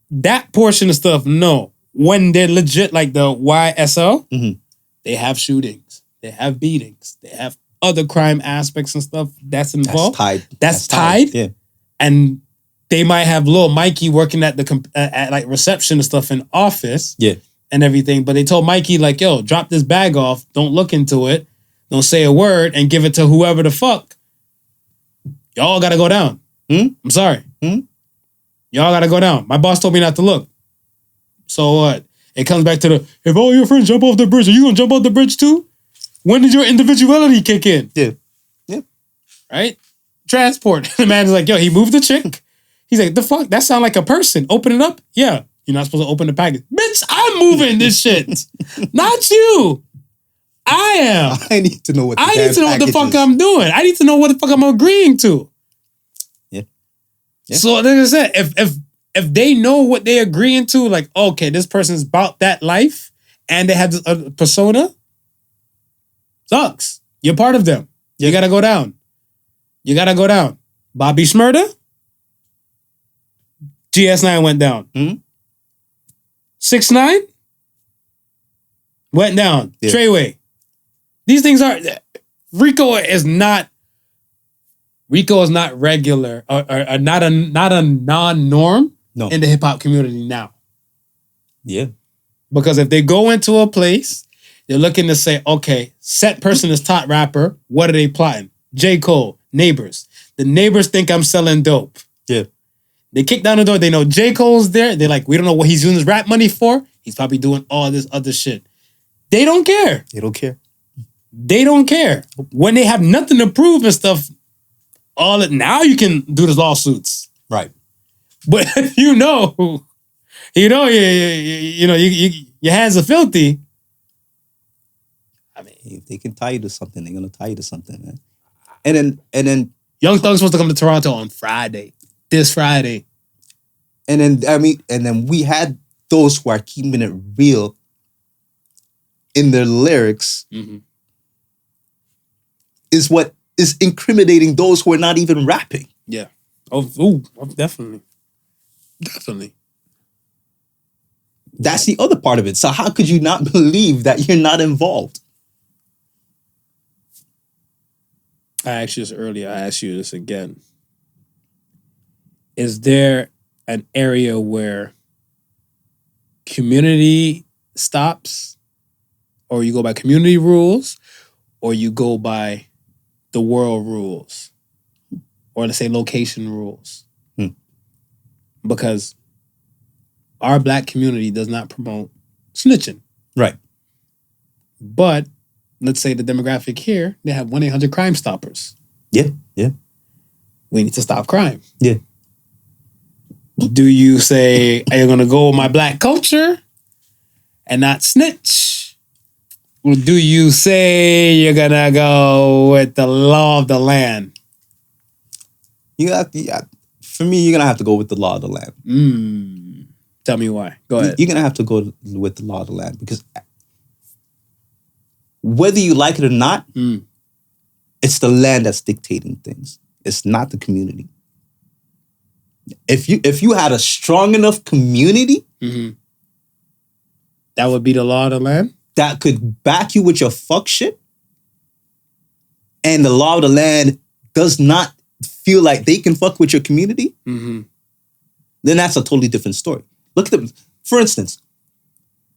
that portion of stuff, no. When they're legit, like the YSL, they have shootings, they have beatings, they have other crime aspects and stuff that's involved. That's tied. Yeah. And they might have little Mikey working at the at like reception and stuff in office. Yeah. And everything. But they told Mikey, like, yo, drop this bag off. Don't look into it. Don't say a word and give it to whoever the fuck. Y'all gotta go down. I'm sorry. Y'all gotta go down. My boss told me not to look. So what? It comes back to if all your friends jump off the bridge, are you gonna jump off the bridge too? When did your individuality kick in? Yeah. Right? Transport. The man's like, yo, he moved the chick. He's like, the fuck? That sound like a person. Open it up? Yeah. You're not supposed to open the package. Bitch, I'm moving this shit. Not you. I am. I need to know what I need to know what the fuck I'm doing. I need to know what the fuck I'm agreeing to. Yeah. So like I said, if they know what they're agreeing to, like, okay, this person's about that life and they have a persona, sucks. You're part of them. You gotta go down. You gotta go down. Bobby Shmurda, GS9 went down. 6ix9ine went down. Treyway. These things are Rico is not regular or not a non-norm in the hip hop community now. Yeah. Because if they go into a place, they're looking to say, okay, set person is top rapper. What are they plotting? J. Cole, Neighbors. The neighbors think I'm selling dope. Yeah. They kick down the door. They know J. Cole's there. They're like, we don't know what he's using his rap money for. He's probably doing all this other shit. They don't care. They don't care. They don't care. When they have nothing to prove and stuff, now you can do the lawsuits. Right. But if you know, your hands are filthy. I mean, if they can tie you to something, they're gonna tie you to something, man. And then Young Thug's supposed to come to Toronto on Friday. This Friday. And then we had those who are keeping it real in their lyrics is what is incriminating those who are not even rapping. Yeah. Definitely. Definitely. That's the other part of it. So how could you not believe that you're not involved? I asked you this earlier. I ask you this again. Is there an area where community stops, or you go by community rules, or you go by the world rules, or let's say location rules? Because our black community does not promote snitching. Right. But let's say the demographic here, they have 1-800 Crime Stoppers. Yeah. We need to stop crime. Yeah. Do you say, are you going to go with my black culture and not snitch? Or do you say you're going to go with the law of the land? For me, you're going to have to go with the law of the land. Tell me why. Go ahead. You're going to have to go with the law of the land because whether you like it or not, it's the land that's dictating things. It's not the community. If you had a strong enough community, that would be the law of the land? That could back you with your fuck shit, and the law of the land does not feel like they can fuck with your community, then that's a totally different story. Look at them. For instance,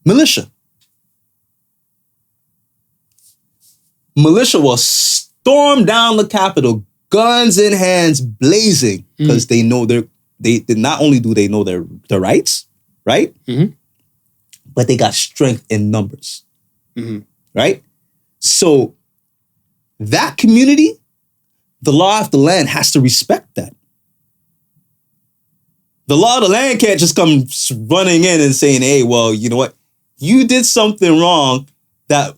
militia. Militia will storm down the Capitol, guns in hands, blazing, because they know they not only do they know their rights, right? Mm-hmm. But they got strength in numbers, right? So that community, the law of the land has to respect that. The law of the land can't just come running in and saying, hey, well, you know what? You did something wrong that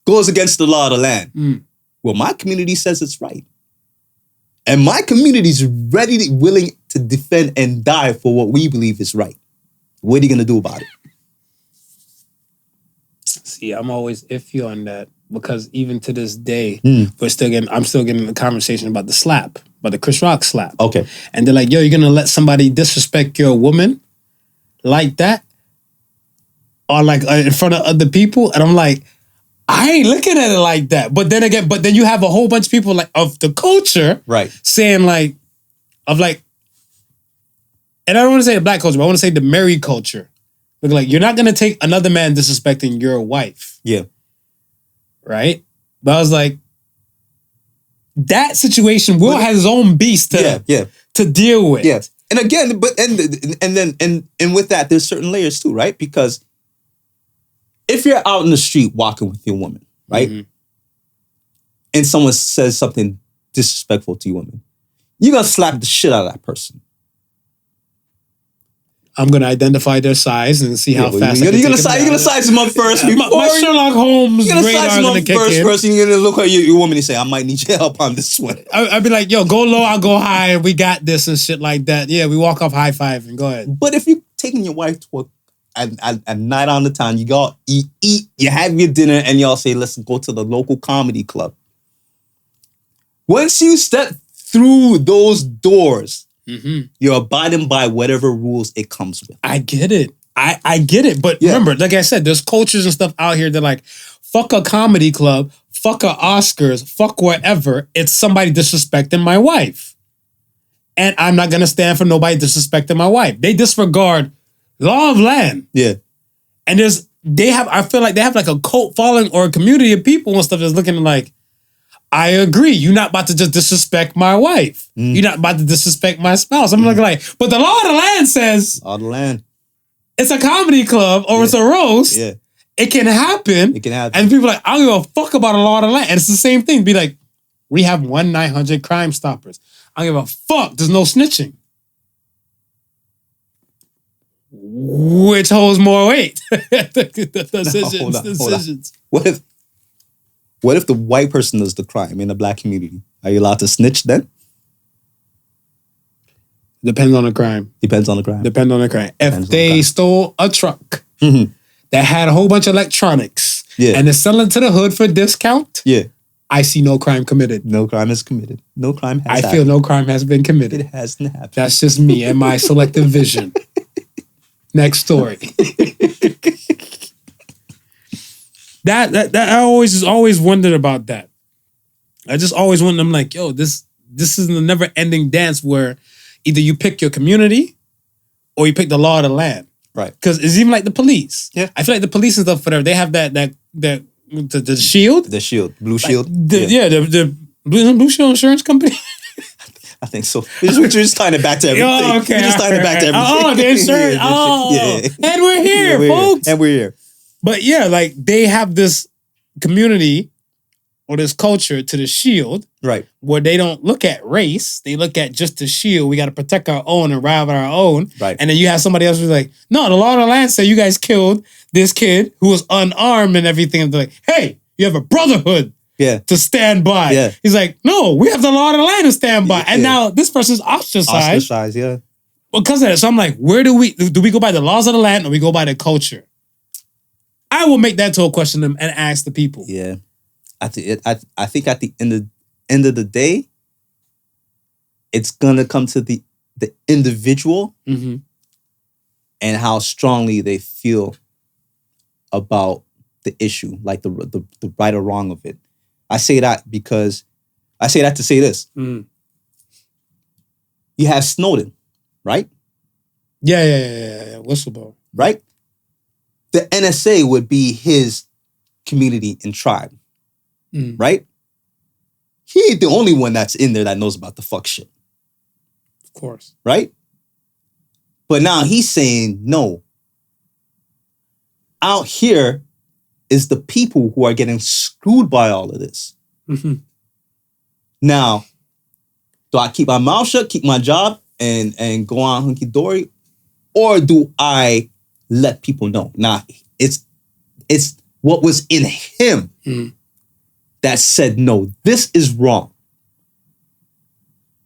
goes against the law of the land. Well, my community says it's right. And my community is ready, willing to defend and die for what we believe is right. What are you going to do about it? See, I'm always iffy on that because even to this day, I'm still getting the conversation about the slap, about the Chris Rock slap. Okay. And they're like, yo, you're going to let somebody disrespect your woman like that? Or like in front of other people? And I'm like, I ain't looking at it like that. But then you have a whole bunch of people like of the culture, right, saying like, and I don't want to say the black culture, but I want to say the married culture. Look, like you're not gonna take another man disrespecting your wife. Yeah. Right? But I was like, that situation Will has his own beast to deal with. Yeah. And again, and with that, there's certain layers too, right? Because if you're out in the street walking with your woman, right? And someone says something disrespectful to your woman, you're going to slap the shit out of that person. I'm going to identify their size and see how fast you're going to size them up first. My Sherlock Holmes radar is going to kick in. First, you're going to look at your woman and say, I might need your help on this one. I'd be like, yo, go low, I'll go high. We got this and shit like that. Yeah, we walk off high five and go ahead. But if you're taking your wife to a night on the town, you go eat, you have your dinner, and y'all say, let's go to the local comedy club. Once you step through those doors, you're abiding by whatever rules it comes with. I get it. I get it. But remember, like I said, there's cultures and stuff out here that like, fuck a comedy club, fuck a Oscars, fuck whatever. It's somebody disrespecting my wife. And I'm not going to stand for nobody disrespecting my wife. They disregard law of land. Yeah. And I feel like they have like a cult following or a community of people and stuff that's looking like, I agree. You're not about to just disrespect my wife. You're not about to disrespect my spouse. I'm looking like, but the law of the land says, law of the land. It's a comedy club or it's a roast. Yeah. It can happen. It can happen. And people are like, I don't give a fuck about the law of the land. And it's the same thing. Be like, we have 1-900 Crime Stoppers. I don't give a fuck. There's no snitching. Which holds more weight? Decisions. What if the white person does the crime in the black community? Are you allowed to snitch then? Depends on the crime. Depends on the crime. If they stole a truck that had a whole bunch of electronics and they're selling to the hood for discount, I see no crime committed. No crime is committed. No crime has happened. I feel no crime has been committed. It hasn't happened. That's just me and my selective vision. Next story. That I always wondered about that. I just always wondered, I'm like, yo, this is a never ending dance where either you pick your community or you pick the law of the land. Right. Because it's even like the police. Yeah. I feel like the police and stuff, whatever, they have the shield. The shield. Blue shield. The Blue Shield Insurance Company. I think so. We're just tying it back to everything. Oh, okay. We're just tying it back to everything. Oh, the insurance. And we're here, folks. And we're here. But yeah, like they have this community or this culture to the shield. Right. Where they don't look at race. They look at just the shield. We got to protect our own and rival our own. Right. And then you have somebody else who's like, no, the law of the land said you guys killed this kid who was unarmed and everything. And they're like, hey, you have a brotherhood to stand by. Yeah. He's like, no, we have the law of the land to stand by. And now this person's ostracized. Ostracized, yeah. Because of that. So I'm like, where do we go by the laws of the land or we go by the culture? I will make that to a question and ask the people. Yeah. I think at the end of the day, it's gonna come to the individual and how strongly they feel about the issue, like the right or wrong of it. I say that to say this. You have Snowden, right? Yeah. Whistleblower. Right? the NSA would be his community and tribe, right? He ain't the only one that's in there that knows about the fuck shit, Of course. right? But now he's saying, no. Out here is the people who are getting screwed by all of this. Mm-hmm. Now, do I keep my mouth shut, keep my job, and go on hunky dory, or do I let people know? Now, it's what was in him that said, no, this is wrong.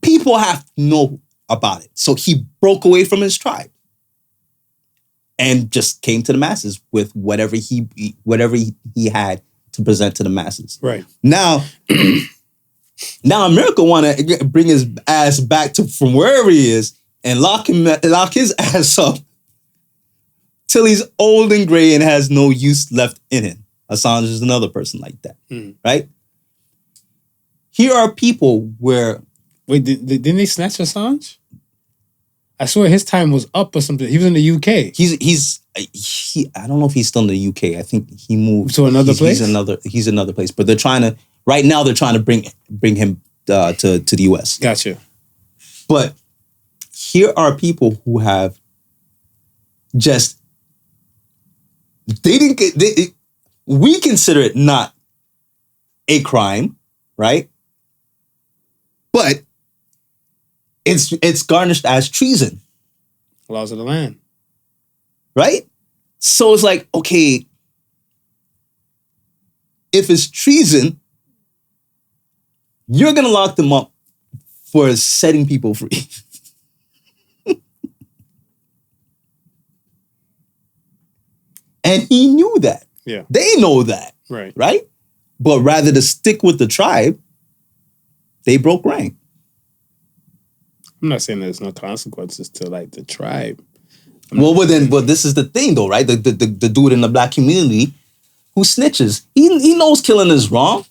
People have to know about it. So he broke away from his tribe and just came to the masses with whatever he had to present to the masses. Right. Now America want to bring his ass back to from wherever he is and lock his ass up till he's old and gray and has no use left in him. Assange is another person like that, right? Here are people where... Wait, didn't they snatch Assange? I swear his time was up or something. He was in the UK. I don't know if he's still in the UK. I think he moved to another place. He's another place, but they're trying to bring him to the US. Gotcha. But here are people who have just we consider it not a crime, right? But it's garnished as treason. Laws of the land. Right? So it's like, okay, if it's treason, you're going to lock them up for setting people free. And he knew that. Yeah. They know that. Right. Right? But rather to stick with the tribe, they broke rank. I'm not saying there's no consequences to like the tribe. But this is the thing though, right? The dude in the black community who snitches, he knows killing is wrong.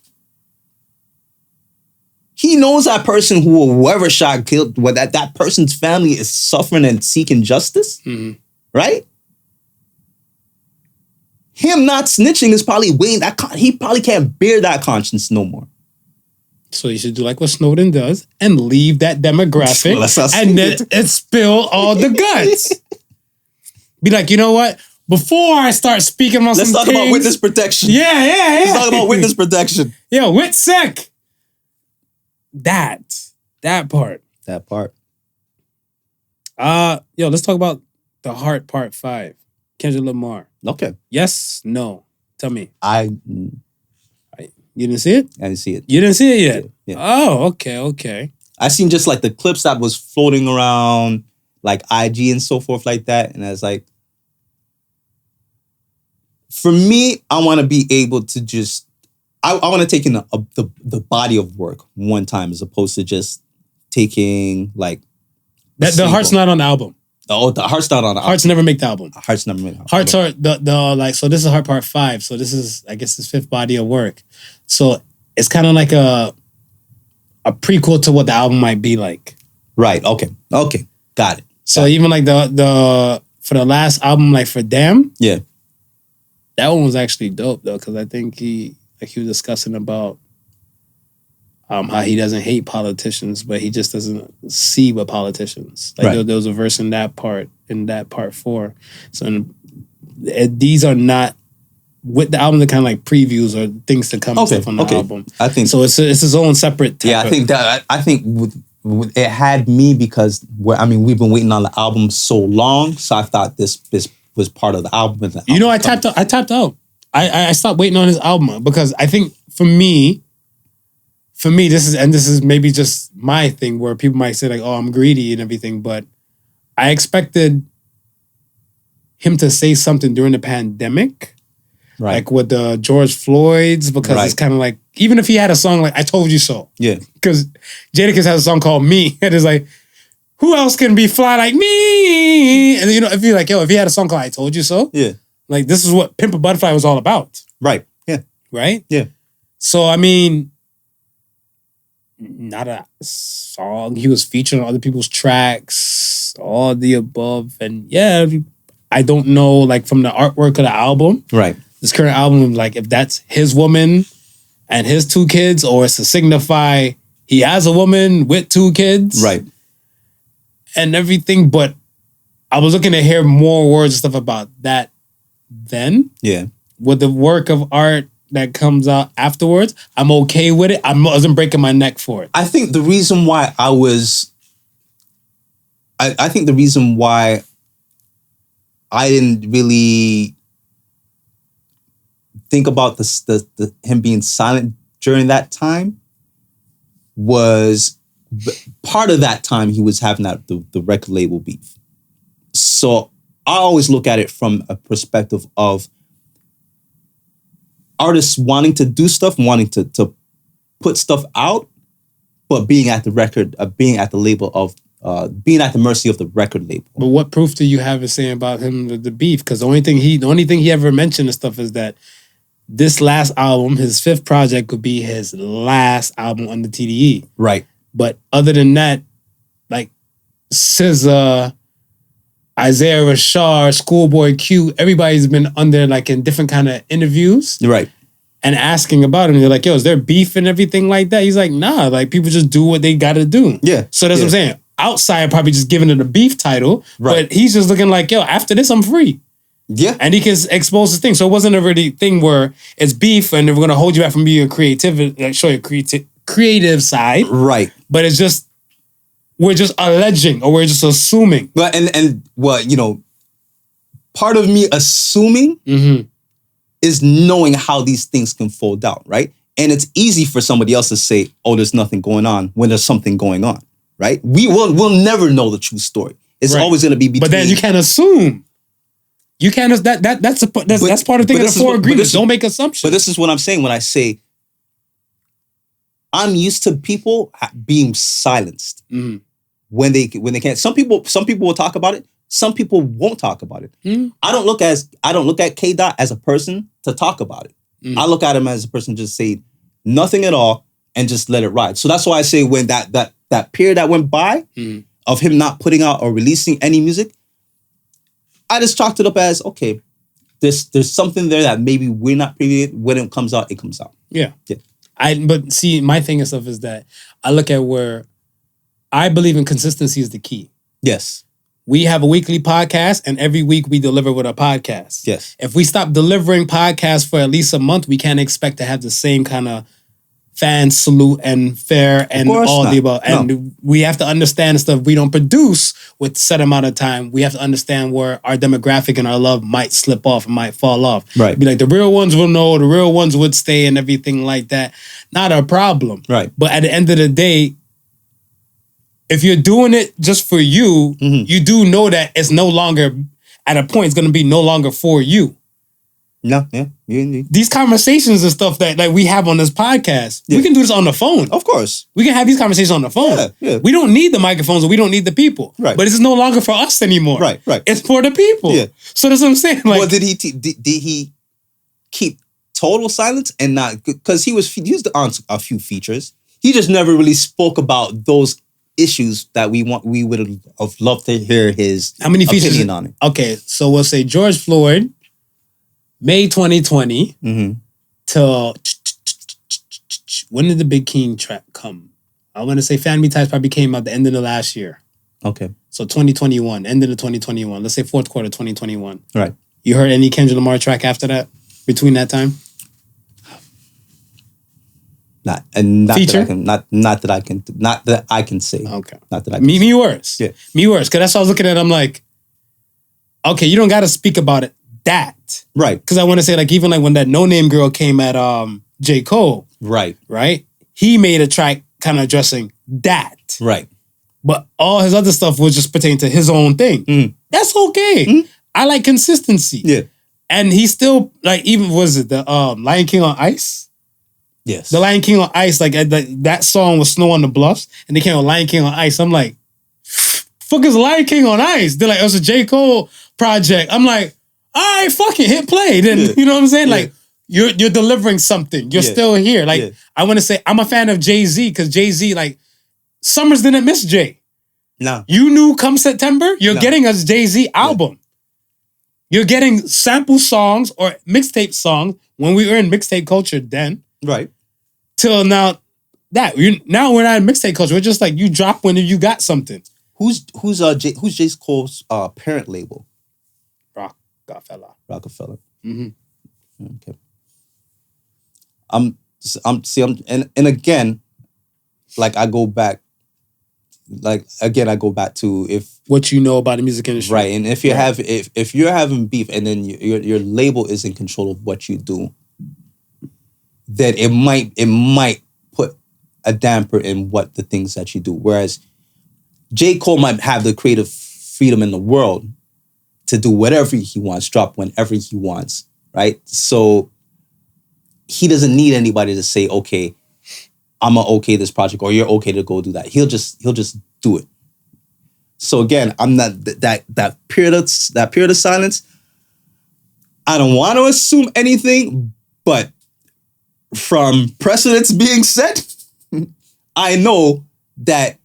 He knows that person whoever shot killed, that person's family is suffering and seeking justice, right? Him not snitching is probably weighing that. He probably can't bear that conscience no more. So you should do like what Snowden does and leave that demographic and then spill all the guts. Be like, you know what? Before I start speaking on let's some talk about witness protection. Yeah. Let's talk about witness protection. Yeah, WITSEC. That part. That part. Let's talk about The Heart Part 5. Kendrick Lamar. Okay. Yes, no. Tell me. You didn't see it? I didn't see it. You didn't see it yet? Yeah. Oh, okay. I seen just like the clips that was floating around like IG and so forth like that. And I was like, for me, I want to be able to just, I want to take in the body of work one time as opposed to just taking like. The Heart's not on the album. Oh, the Heart's not on the album. Hearts never make the album. Hearts never make the album. Hearts are so this is Heart Part 5. So this is, I guess, his fifth body of work. So it's kind of like a prequel to what the album might be like. Right. Okay. Got it. So even like the for the last album, like for Damn. Yeah. That one was actually dope though, because I think he was discussing about how he doesn't hate politicians, but he just doesn't see what politicians. Like right. there was a verse in that part 4. So these are not with the album. They're kind of like previews or things to come stuff on the album. I think so. It's his own separate. I think with it had me because we've been waiting on the album so long, so I thought this was part of the album. I tapped out. I stopped waiting on his album because I think for me, this is maybe just my thing where people might say like, oh, I'm greedy and everything, but I expected him to say something during the pandemic, right? Like with the George Floyd's, because it's kind of like, even if he had a song like I Told You So. Yeah. Because Jadakiss has a song called Me, and it's like, who else can be fly like me? And if you're like, if he had a song called I Told You So, yeah, like this is what Pimp a Butterfly was all about. Right. Yeah. Right? Yeah. So not a song. He was featured on other people's tracks, all the above. And I don't know, like from the artwork of the album, Right. this current album, like if that's his woman and his 2 kids, or it's to signify he has a woman with 2 kids, Right. and everything. But I was looking to hear more words and stuff about that. Then Yeah. with the work of art that comes out afterwards, I'm okay with it. I wasn't breaking my neck for it. I think the reason why I think the reason why I didn't really think about the him being silent during that time was part of that time he was having the record label beef. So I always look at it from a perspective of artists wanting to do stuff, wanting to put stuff out, but being at the record, being at the label of, being at the mercy of the record label. But what proof do you have to say about him the beef? Because the only thing he ever mentioned and stuff is that this last album, his 5th project, could be his last album under TDE. Right. But other than that, like SZA, Isaiah Rashad, Schoolboy Q, everybody's been under like in different kind of interviews. Right. And asking about him. They're like, yo, is there beef and everything like that? He's like, nah, like people just do what they gotta do. Yeah. So that's what I'm saying. Outside probably just giving it a beef title, Right. but he's just looking like, yo, after this, I'm free. Yeah. And he can expose his thing. So it wasn't a really thing where it's beef and we're gonna hold you back from being creative, like show your creative side. Right. But it's just, we're just alleging or we're just assuming. But and what, part of me assuming is knowing how these things can fold out, right? And it's easy for somebody else to say, oh, there's nothing going on when there's something going on, right? We'll never know the true story. It's Right. always going to be between. But then you can't assume. You can't, that's part of the thing of the 4 agreements. Don't make assumptions. But this is what I'm saying when I say I'm used to people being silenced when they can't. Some people will talk about it. Some people won't talk about it. I don't look at K Dot as a person to talk about it. I look at him as a person to just say nothing at all and just let it ride. So that's why I say when that period that went by of him not putting out or releasing any music, I just chalked it up as, okay, there's something there that maybe we're not privy to. When it comes out, it comes out. Yeah. But see, my thing and stuff is that I look at where I believe in consistency is the key. Yes. We have a weekly podcast, and every week we deliver with a podcast. Yes. If we stop delivering podcasts for at least a month, we can't expect to have the same kind of fan salute and fair and all the above. And we have to understand stuff we don't produce with set amount of time. We have to understand where our demographic and our love might slip off and might fall off. Right. Be like, the real ones will know, the real ones would stay and everything like that. Not a problem. Right. But at the end of the day, if you're doing it just for you, you do know that it's no longer, at a point, it's going to be no longer for you. No, yeah. These conversations and stuff that like we have on this podcast, we can do this on the phone. Of course. We can have these conversations on the phone. Yeah. We don't need the microphones and we don't need the people. Right. But it's no longer for us anymore. Right. It's for the people. Yeah. So that's what I'm saying. Like, well, did he keep total silence and not, because he was on a few features. He just never really spoke about those issues that we would have loved to hear his how many features opinion on it. Okay, so we'll say George Floyd, May 2020 till when did the Big King track come? I want to say Family Ties probably came out the end of the last year. Okay. So 2021, end of the 2021. Let's say fourth quarter 2021. Right. You heard any Kendrick Lamar track after that? Between that time? Not Feature? that I can say. Okay. Not that I can Me worse. Yeah. Me worse. Because that's what I was looking at. I'm like, okay, you don't got to speak about it that. Right. Because I want to say, like, even like when that No Name Girl came at J. Cole. Right. He made a track kind of addressing that. Right. But all his other stuff was just pertaining to his own thing. That's okay. I like consistency. Yeah. And he still, like, even, was it the Lion King on Ice? Yes. The Lion King on Ice, like, that song was Snow on the Bluffs, and they came with Lion King on Ice. I'm like, fuck is Lion King on Ice? They're like, it was a J. Cole project. I'm like, all right, fuck it, hit play. Then, you know what I'm saying? Like, you're delivering something. You're still here. Like, I want to say, I'm a fan of Jay-Z, because Jay-Z, like, Summers didn't miss Jay. No. You knew come September, you're getting a Jay-Z album. You're getting sample songs or mixtape songs when we were in mixtape culture then. Right. Till now, now we're not in mixtape culture. We're just like, you drop when you got something. Who's J. Cole's parent label? Rockefeller. Mm-hmm. Okay. And again, like I go back to if what you know about the music industry, right? And if you have if you're having beef and then your label is in control of what you do, then it might put a damper in what the things that you do. Whereas J. Cole might have the creative freedom in the world to do whatever he wants, drop whenever he wants, right? So he doesn't need anybody to say, okay, I'm gonna okay this project or you're okay to go do that. He'll just do it. So again, I'm not that period of silence. I don't want to assume anything, but from precedents being set, I know that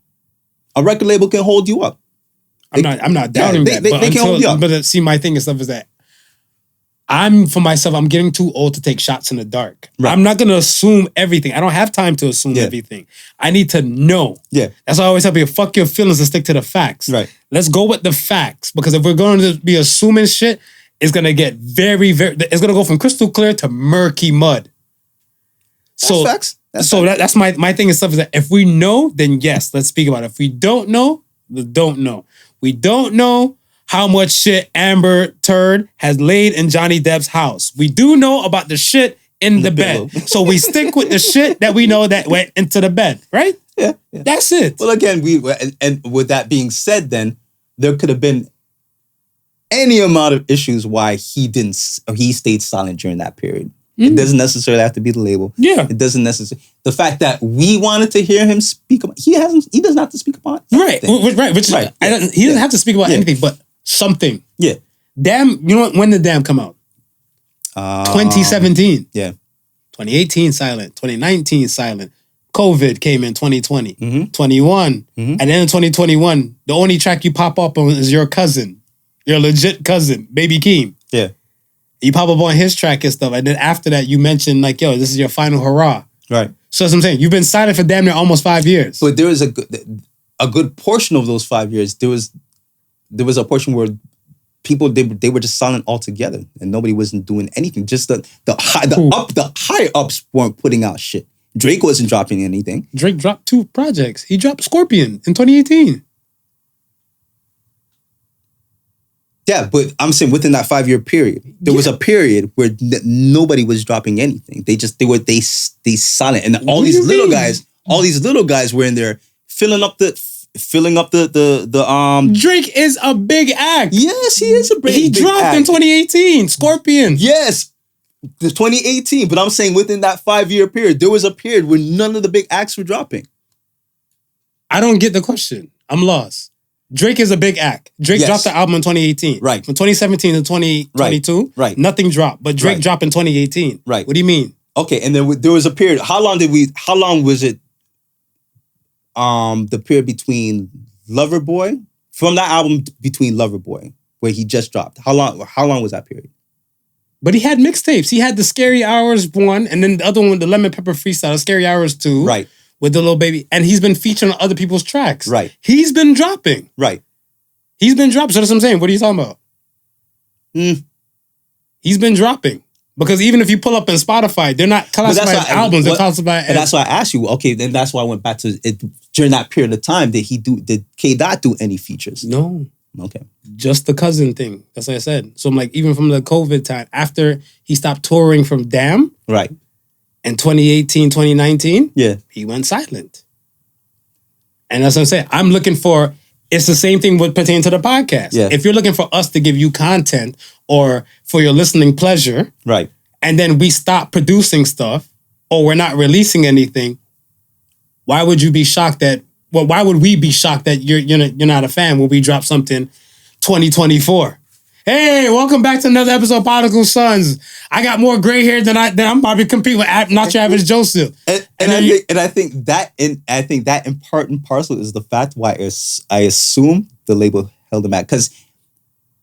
a record label can hold you up. I'm not doubting that. They can hold you up. But see, my thing and stuff is that I'm getting too old to take shots in the dark. Right. I'm not going to assume everything. I don't have time to assume everything. I need to know. Yeah. That's why I always tell people, fuck your feelings and stick to the facts. Right. Let's go with the facts. Because if we're going to be assuming shit, it's going to get very, very, it's going to go from crystal clear to murky mud. That's facts. That's my thing and stuff is that if we know, then yes, let's speak about it. If we don't know, we don't know. We don't know how much shit Amber Turd has laid in Johnny Depp's house. We do know about the shit in the bed. So we stick with the shit that we know that went into the bed, right? Yeah. That's it. Well, again, and with that being said, then there could have been any amount of issues why he stayed silent during that period. It doesn't necessarily have to be the label. Yeah. It doesn't necessarily. The fact that we wanted to hear him speak about, he doesn't have to speak about anything. Right. He doesn't have to speak about anything, but something. Yeah. Damn, you know what? When did Damn come out? 2017. Yeah. 2018 silent. 2019 silent. COVID came in 2020. 21. And then in 2021, the only track you pop up on is your cousin. Your legit cousin, Baby Keem. Yeah. You pop up on his track and stuff. And then after that, you mentioned like, yo, this is your final hurrah. Right. So that's what I'm saying. You've been silent for damn near almost 5 years. But there was a good portion of those 5 years. There was a portion where people, they were just silent altogether and nobody wasn't doing anything. Just the higher ups weren't putting out shit. Drake wasn't dropping anything. Drake dropped 2 projects. He dropped Scorpion in 2018. Yeah, but I'm saying within that 5 year period, there was a period where nobody was dropping anything. They silent, and all these little guys were in there filling up the. Drake is a big act. Yes, he is a big. He dropped act. in 2018, Scorpion. Yes, the 2018. But I'm saying within that 5 year period, there was a period where none of the big acts were dropping. I don't get the question. I'm lost. Drake is a big act. Drake dropped the album in 2018. Right. From 2017 to 2022, right. Nothing dropped. But Drake dropped in 2018. Right. What do you mean? Okay, and then there was a period. How long was it? The period between Loverboy, from that album between Loverboy, where he just dropped. How long was that period? But he had mixtapes. He had the Scary Hours 1, and then the other one, the Lemon Pepper Freestyle, Scary Hours 2. Right. With the little baby. And he's been featuring on other people's tracks. Right. He's been dropping. Right. He's been dropping. So that's what I'm saying. What are you talking about? He's been dropping. Because even if you pull up in Spotify, they're not classified as albums. They're classified as... And that's why I asked you, okay, then that's why I went back to it. During that period of time, did K-Dot do any features? No. Okay. Just the cousin thing. That's what I said. So I'm like, even from the COVID time, after he stopped touring from Damn. Right. In 2018, 2019, he went silent. And that's what I'm saying. I'm looking for, it's the same thing with pertaining to the podcast. Yeah. If you're looking for us to give you content or for your listening pleasure, right, and then we stop producing stuff or we're not releasing anything, why would you be shocked that, well, why would we be shocked that you're not a fan when we drop something 2024? Hey, welcome back to another episode of Podical Sons. I got more gray hair than I'm probably compete with Not Your Average Joseph. I think that in part and parcel is the fact why I assume the label held him back. Because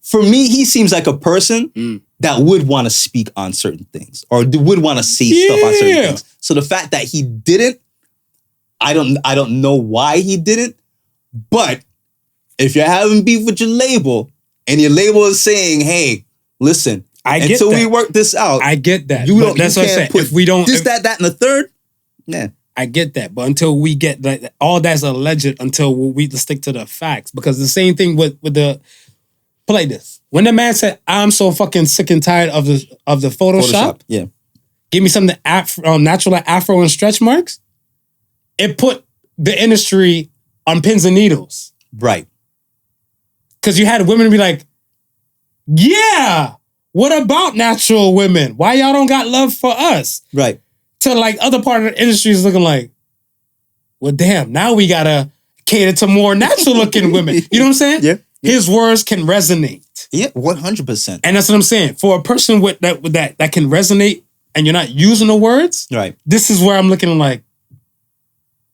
for me, he seems like a person that would want to speak on certain things or would want to say stuff on certain things. So the fact that he didn't, I don't know why he didn't, but if you're having beef with your label and your label is saying, hey, listen, until we work this out. I get that. That's what I said. If we don't, that, and the third, yeah. I get that, but until we get like all that's alleged, until we stick to the facts, because the same thing with the play this. When the man said, "I'm so fucking sick and tired of the Photoshop," yeah, give me something natural like Afro and stretch marks. It put the industry on pins and needles, right? Because you had women be like, "Yeah, what about natural women? Why y'all don't got love for us?" Right. To like other part of the industry is looking like, well, damn, now we gotta cater to more natural looking women. You know what I'm saying? Yeah. His words can resonate. Yeah, 100%. And that's what I'm saying. For a person with that can resonate and you're not using the words, right? This is where I'm looking like,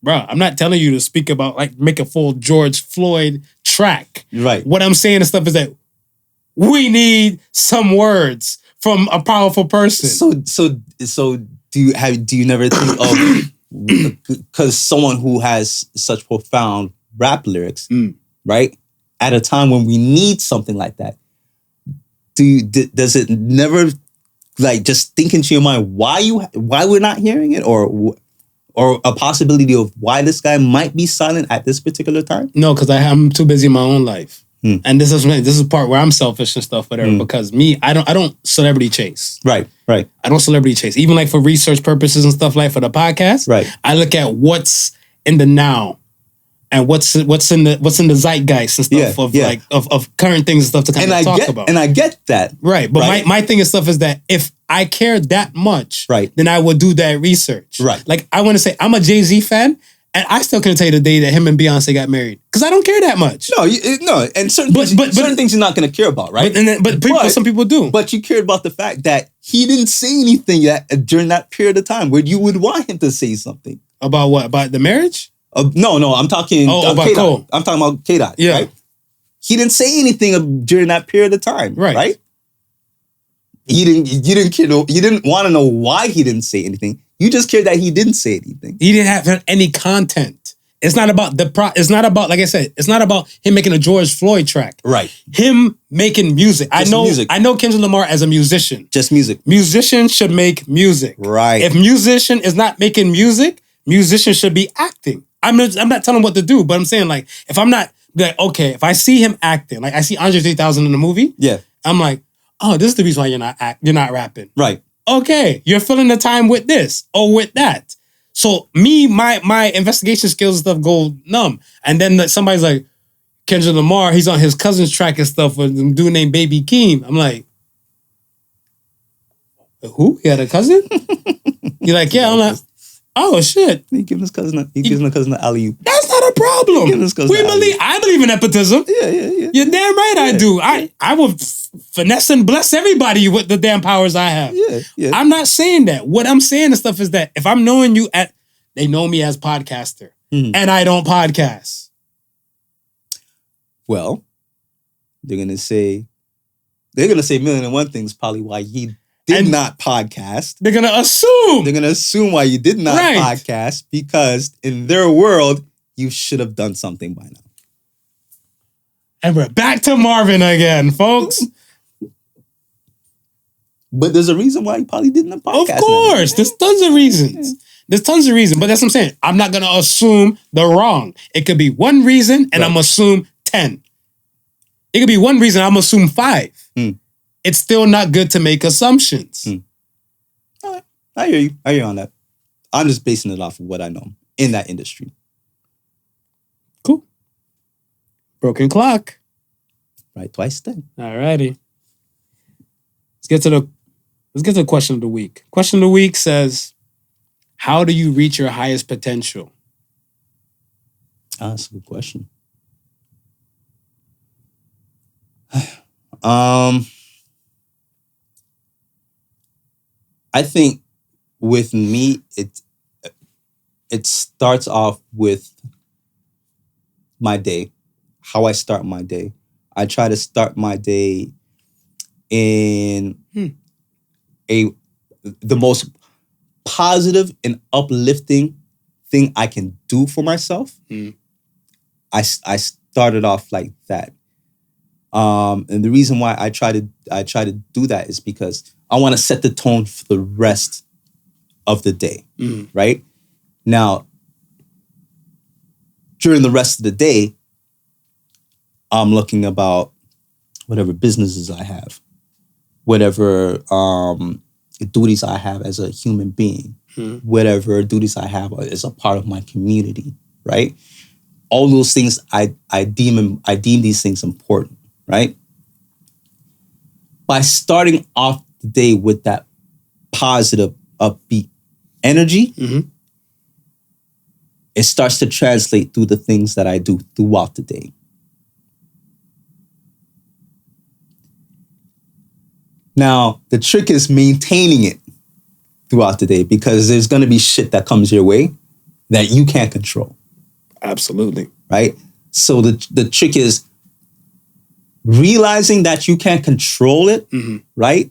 bro, I'm not telling you to speak about like make a full George Floyd track. Right. What I'm saying and stuff is that we need some words from a powerful person. So do you never think of, because someone who has such profound rap lyrics, right? At a time when we need something like that, does it never like just think into your mind why we're not hearing it, or a possibility of why this guy might be silent at this particular time? No, because I'm too busy in my own life. And this is part where I'm selfish and stuff, whatever. Because me, I don't celebrity chase. Right. I don't celebrity chase. Even like for research purposes and stuff like for the podcast. Right. I look at what's in the now and what's in the zeitgeist and stuff of current things and stuff to kind of talk about. And I get that. Right. But my thing and stuff is that if I care that much, right, then I would do that research. Right. Like I want to say I'm a Jay-Z fan. And I still couldn't tell you the day that him and Beyonce got married because I don't care that much. No, and certain things you're not going to care about, right? Some people do. But you cared about the fact that he didn't say anything yet during that period of time where you would want him to say something about what? About the marriage? No, I'm talking about Cole. I'm talking about K-Dot. Yeah, right? He didn't say anything during that period of time, right? You didn't care. You didn't want to know why he didn't say anything. You just cared that he didn't say anything. He didn't have any content. It's not about it's not about, like I said, it's not about him making a George Floyd track. Right. Him making music. I know Kendrick Lamar as a musician. Just music. Musicians should make music. Right. If musician is not making music, musician should be acting. I'm not telling him what to do, but I'm saying like, if I'm not like, okay, if I see him acting, like I see Andre 3000 in the movie, yeah, I'm like, oh, this is the reason why you're not rapping. Right. Okay, you're filling the time with this or with that. So my investigation skills and stuff go numb. And then somebody's like, Kendrick Lamar, he's on his cousin's track and stuff with a dude named Baby Keem. I'm like, who? He had a cousin? You're like, yeah. I'm like, oh shit. He giving his cousin the alley-oop. That's not a problem. I believe in nepotism. Yeah. You're damn right I do. I will finesse and bless everybody with the damn powers I have. Yeah. I'm not saying that. What I'm saying and stuff is that if I'm knowing you they know me as podcaster and I don't podcast. Well, they're gonna say million and one things probably why he did not podcast. They're gonna assume why you did not podcast because in their world you should have done something by now. And we're back to Marvin again, folks. But there's a reason why he probably didn't podcast. Of course, there's tons of reasons. But that's what I'm saying. I'm not gonna assume the wrong. It could be one reason, and I'm gonna assume 10. It could be one reason, I'm gonna assume 5. It's still not good to make assumptions. All right. I hear you on that. I'm just basing it off of what I know in that industry. Cool. Broken clock. Right, twice then. All righty. Let's get to the question of the week. Question of the week says, how do you reach your highest potential? That's a good question. I think with me, it starts off with my day, how I start my day. I try to start my day in the most positive and uplifting thing I can do for myself. I started off like that. And the reason why I try to do that is because I want to set the tone for the rest of the day, right? Now, during the rest of the day, I'm looking about whatever businesses I have, whatever duties I have as a human being, whatever duties I have as a part of my community, right? All those things I deem these things important, right? By starting off the day with that positive, upbeat energy, it starts to translate through the things that I do throughout the day. Now, the trick is maintaining it throughout the day, because there's going to be shit that comes your way that you can't control. Absolutely. Right? So the trick is realizing that you can't control it, right?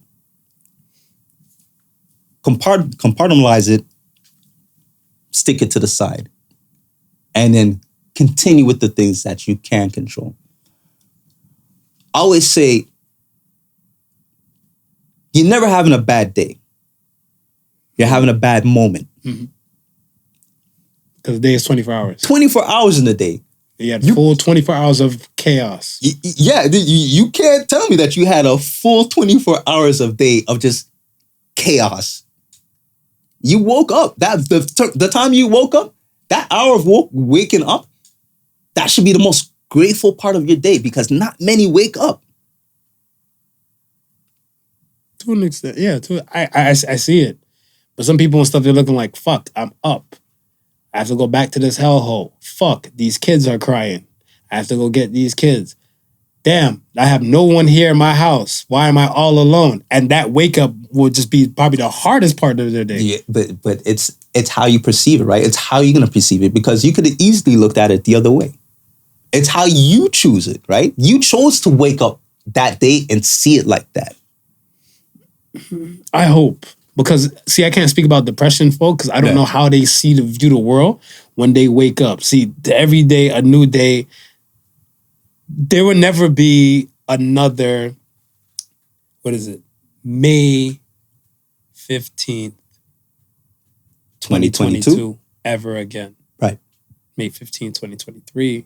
Compartmentalize it, stick it to the side, and then continue with the things that you can control. I always say, you're never having a bad day. You're having a bad moment. Because the day is 24 hours. 24 hours in the day. You had full 24 hours of chaos. You can't tell me that you had a full 24 hours of day of just chaos. You woke up. The time you woke up, that hour of waking up, that should be the most grateful part of your day, because not many wake up. To an extent, yeah. I see it. But some people and stuff, they're looking like, fuck, I'm up. I have to go back to this hellhole. Fuck, these kids are crying. I have to go get these kids. Damn, I have no one here in my house. Why am I all alone? And that wake up will just be probably the hardest part of their day. Yeah, but it's how you perceive it, right? It's how you're going to perceive it, because you could have easily looked at it the other way. It's how you choose it, right? You chose to wake up that day and see it like that. I hope. Because, see, I can't speak about depression folk, because I don't know how they view the world when they wake up. See, every day, a new day. There will never be another, May 15th, 2022 ever again. Right. May 15th, 2023.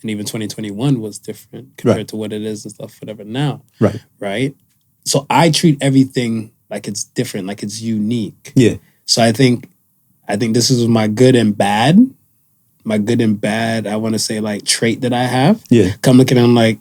And even 2021 was different compared to what it is and stuff, whatever now. Right. Right? So I treat everything like it's different, like it's unique. Yeah. So I think this is my good and bad. My good and bad, I want to say, like, trait that I have. Yeah. Come look at them like,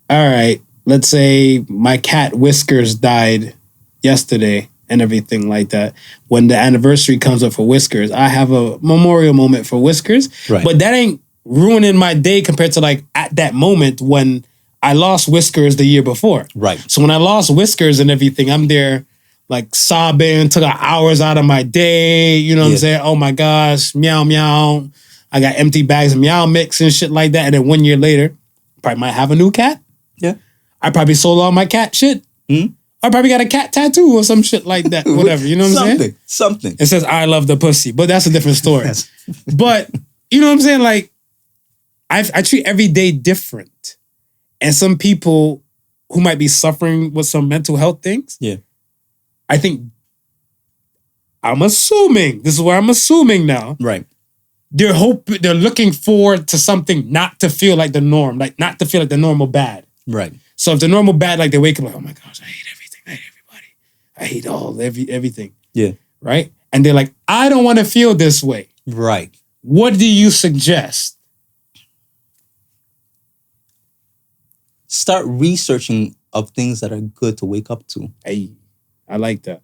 all right, let's say my cat Whiskers died yesterday and everything like that. When the anniversary comes up for Whiskers, I have a memorial moment for Whiskers. Right. But that ain't ruining my day compared to, like, at that moment when I lost Whiskers the year before. Right. So when I lost Whiskers and everything, I'm there like sobbing, took hours out of my day. You know what I'm saying? Oh my gosh, meow, meow. I got empty bags of meow mix and shit like that. And then 1 year later, probably might have a new cat. Yeah. I probably sold all my cat shit. I probably got a cat tattoo or some shit like that. Whatever. You know what I'm saying? Something. It says, I love the pussy. But that's a different story. Yes. But, you know what I'm saying? Like, I treat every day different. And some people who might be suffering with some mental health things, I think, I'm assuming, this is where I'm assuming now. Right. They're looking forward to something not to feel like the norm, like not to feel like the normal bad. Right. So if the normal bad, like they wake up like, oh my gosh, I hate everything, I hate everybody. I hate everything. Yeah. Right? And they're like, I don't want to feel this way. Right. What do you suggest? Start researching of things that are good to wake up to. Hey, I like that.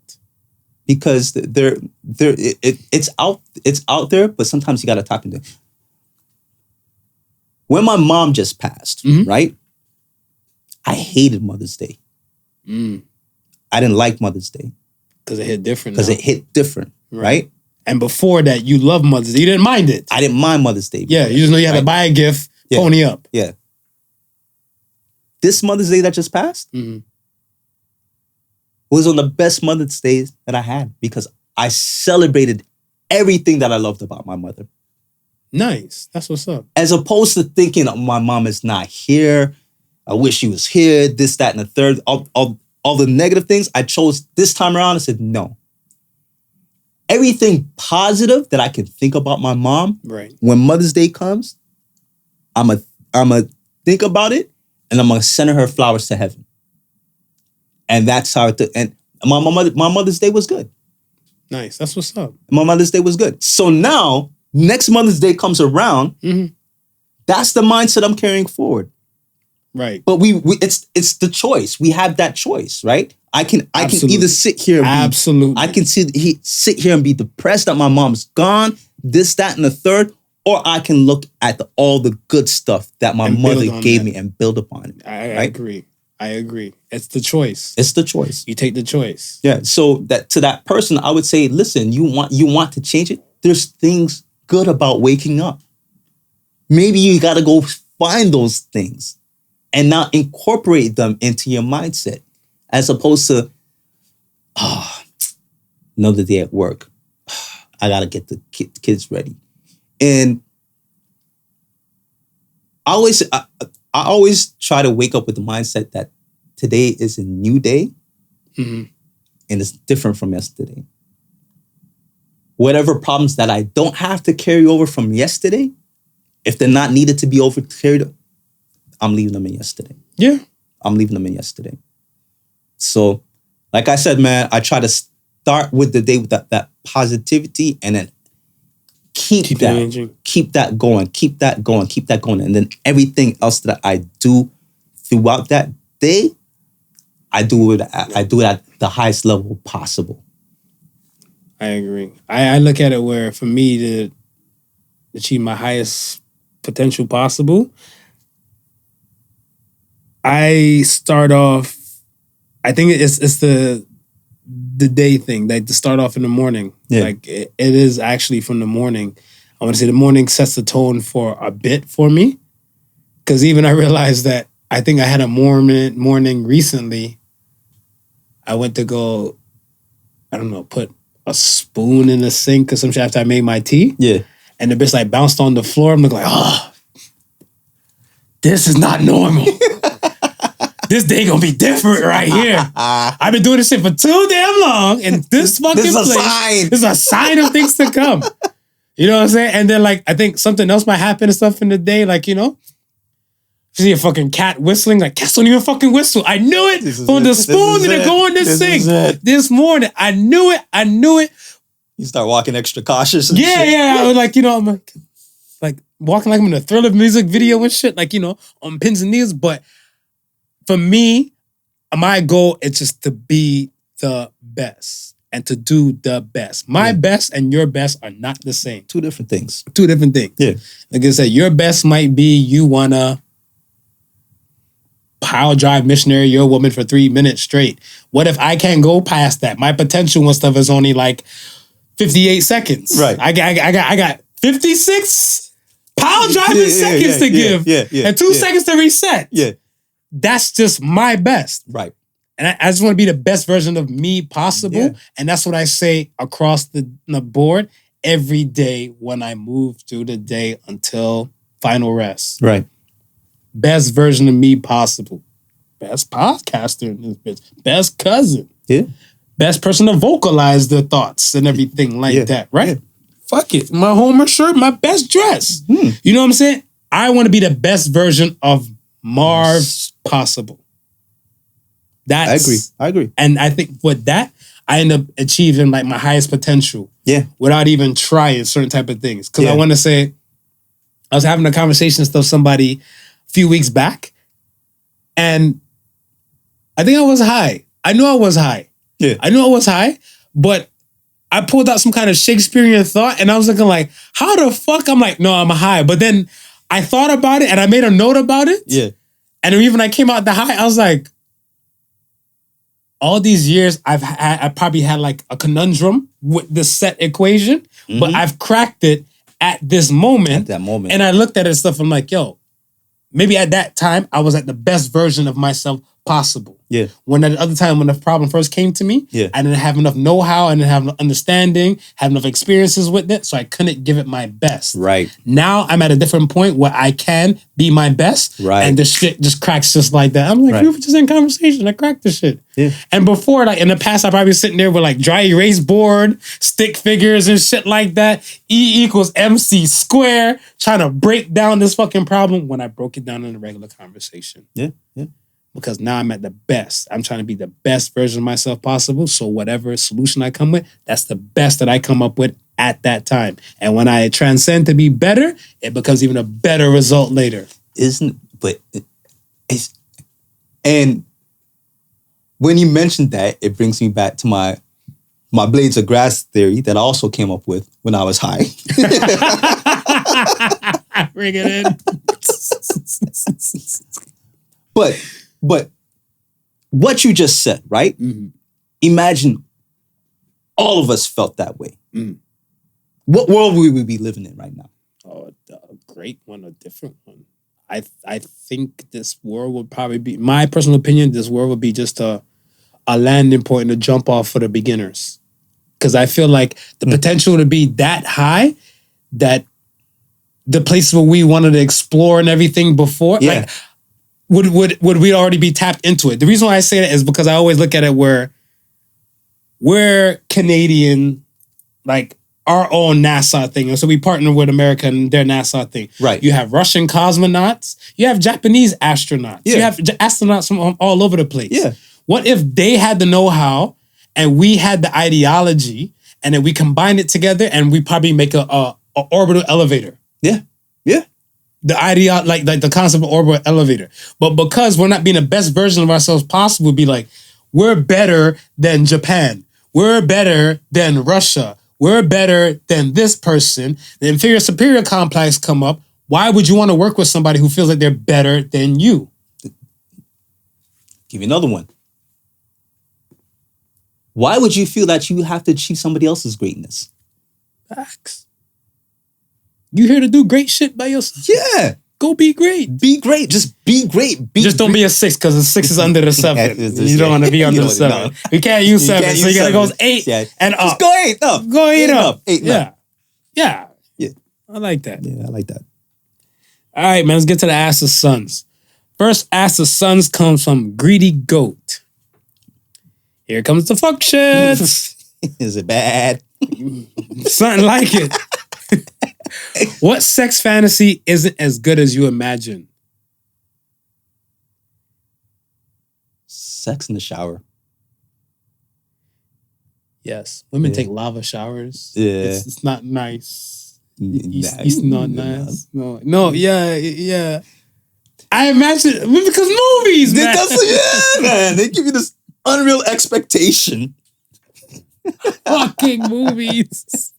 Because it's out there, but sometimes you got to tap into it. When my mom just passed, right? I hated Mother's Day. I didn't like Mother's Day. Because it hit different. Because it hit different, right? And before that, you loved Mother's Day. You didn't mind it. I didn't mind Mother's Day. Yeah, you just know you had to buy a gift, pony up. Yeah. this Mother's Day that just passed was one of the best Mother's Days that I had because I celebrated everything that I loved about my mother. Nice. That's what's up. As opposed to thinking, oh, my mom is not here. I wish she was here, this, that, and the third. All the negative things, I chose this time around. I said, no. Everything positive that I can think about my mom, right? When Mother's Day comes, I'm a think about it, and I'm gonna send her flowers to heaven. And that's how and my Mother's Day was good. Nice. That's what's up. My Mother's Day was good. So now, next Mother's Day comes around. That's the mindset I'm carrying forward. Right. But it's the choice. We have that choice, right? I can either sit here and sit here and be depressed that my mom's gone, this, that, and the third, or I can look at all the good stuff that my mother gave me and build upon it. I agree. I agree. It's the choice. It's the choice. You take the choice. Yeah. So that to that person, I would say, listen, you want to change it. There's things good about waking up. Maybe you got to go find those things and now incorporate them into your mindset, as opposed to, another day at work. I got to get the kids ready. And I always try to wake up with the mindset that today is a new day and it's different from yesterday. Whatever problems that I don't have to carry over from yesterday, if they're not needed to be carried, I'm leaving them in yesterday. Yeah. I'm leaving them in yesterday. So, like I said, man, I try to start with the day with that positivity and then keep that going. And then everything else that I do throughout that day, I do it at the highest level possible. I agree. I look at it where for me to achieve my highest potential possible, I start off, I think it's the day thing, like to start off in the morning. Yeah. Like it is actually from the morning. I want to say the morning sets the tone for a bit for me. Because even I realized that I think I had a morning recently. I went to go, I don't know, put a spoon in the sink or some shit after I made my tea. Yeah. And the bitch like bounced on the floor. I'm like, this is not normal. This day gonna be different right here. I've been doing this shit for too damn long, and this fucking place is a sign of things to come. You know what I'm saying? And then like I think something else might happen and stuff in the day, like you see a fucking cat whistling, like cats don't even fucking whistle. I knew it from the spoon that go in this sink this morning. I knew it. You start walking extra cautious. And shit. I was like, I'm like walking like I'm in a Thriller music video and shit, like on pins and needles, but. For me, my goal is just to be the best and to do the best. My best and your best are not the same. Two different things. Yeah. Like I said, your best might be you want to pile drive missionary your woman for 3 minutes straight. What if I can't go past that? My potential and stuff is only like 58 seconds. Right. I got 56 pile driving seconds to give and 2 seconds to reset. Yeah. That's just my best. Right. And I just want to be the best version of me possible. Yeah. And that's what I say across the board every day when I move through the day until final rest. Right. Best version of me possible. Best podcaster in this bitch. Best cousin. Yeah. Best person to vocalize their thoughts and everything like that. Right? Yeah. Fuck it. My Homer shirt, my best dress. You know what I'm saying? I want to be the best version of Marv possible. I agree. And I think with that, I end up achieving like my highest potential. Yeah. Without even trying certain type of things. Because I want to say, I was having a conversation with somebody a few weeks back, and I think I was high. I knew I was high. Yeah. I knew I was high, but I pulled out some kind of Shakespearean thought, and I was looking like, how the fuck? I'm like, no, I'm high. But then I thought about it and I made a note about it. Yeah. And even when I came out the high, I was like, all these years I probably had like a conundrum with the set equation, but I've cracked it at this moment. At that moment. And I looked at it and stuff, I'm like, yo, maybe at that time I was at the best version of myself possible. Yeah. When at the other time when the problem first came to me, Yeah. I didn't have enough know-how, I didn't have enough understanding, have enough experiences with it, so I couldn't give it my best. Right. Now I'm at a different point where I can be my best, Right. and the shit just cracks just like that. I'm like, Right. we were just in conversation, I cracked the shit. Yeah. And before, like in the past, I probably was sitting there with like dry erase board, stick figures and shit like that. E equals MC square, trying to break down this fucking problem when I broke it down in a regular conversation. Yeah. Yeah. Because now I'm at the best. I'm trying to be the best version of myself possible. So whatever solution I come with, that's the best that I come up with at that time. And when I transcend to be better, it becomes even a better result later. And when you mentioned that, it brings me back to my blades of grass theory that I also came up with when I was high. Bring it in. But what you just said, right? Mm-hmm. Imagine all of us felt that way. Mm. What world would we be living in right now? Oh, a great one, a different one. I think this world would probably be, my personal opinion, this world would be just a landing point and a jump off for the beginners. Because I feel like the potential to be that high that the places where we wanted to explore and everything before, like, would we already be tapped into it? The reason why I say that is because I always look at it where we're Canadian, like our own NASA thing. And so we partner with America and their NASA thing. Right. You have Russian cosmonauts. You have Japanese astronauts. Yeah. You have astronauts from all over the place. Yeah. What if they had the know-how and we had the ideology and then we combine it together and we probably make a orbital elevator? Yeah. Yeah. The idea, like the concept of orbital elevator. But because we're not being the best version of ourselves possible, would be like, we're better than Japan. We're better than Russia. We're better than this person. The inferior superior complex come up. Why would you want to work with somebody who feels like they're better than you? Give you another one. Why would you feel that you have to achieve somebody else's greatness? Facts. You here to do great shit by yourself? Yeah. Go be great. Be great. Just be great. Just don't be a 6 because the 6 is under the 7. You don't want to be under the 7. No. You can't use 7, so you gotta go 8 and up. Just go 8 up. Go 8 up. 8 yeah. up. Yeah. Yeah. I like that. Yeah, I like that. All right, man. Let's get to the Ass of Sons. First Ass of Sons comes from Greedy Goat. Here comes the fuck shit. Is it bad? Something like it. What sex fantasy isn't as good as you imagine? Sex in the shower. Yes. Women Yeah. take lava showers. Yeah. It's not nice. Nah, It's not nice. No, yeah. I imagine because movies, man. Man. They give you this unreal expectation. Fucking movies.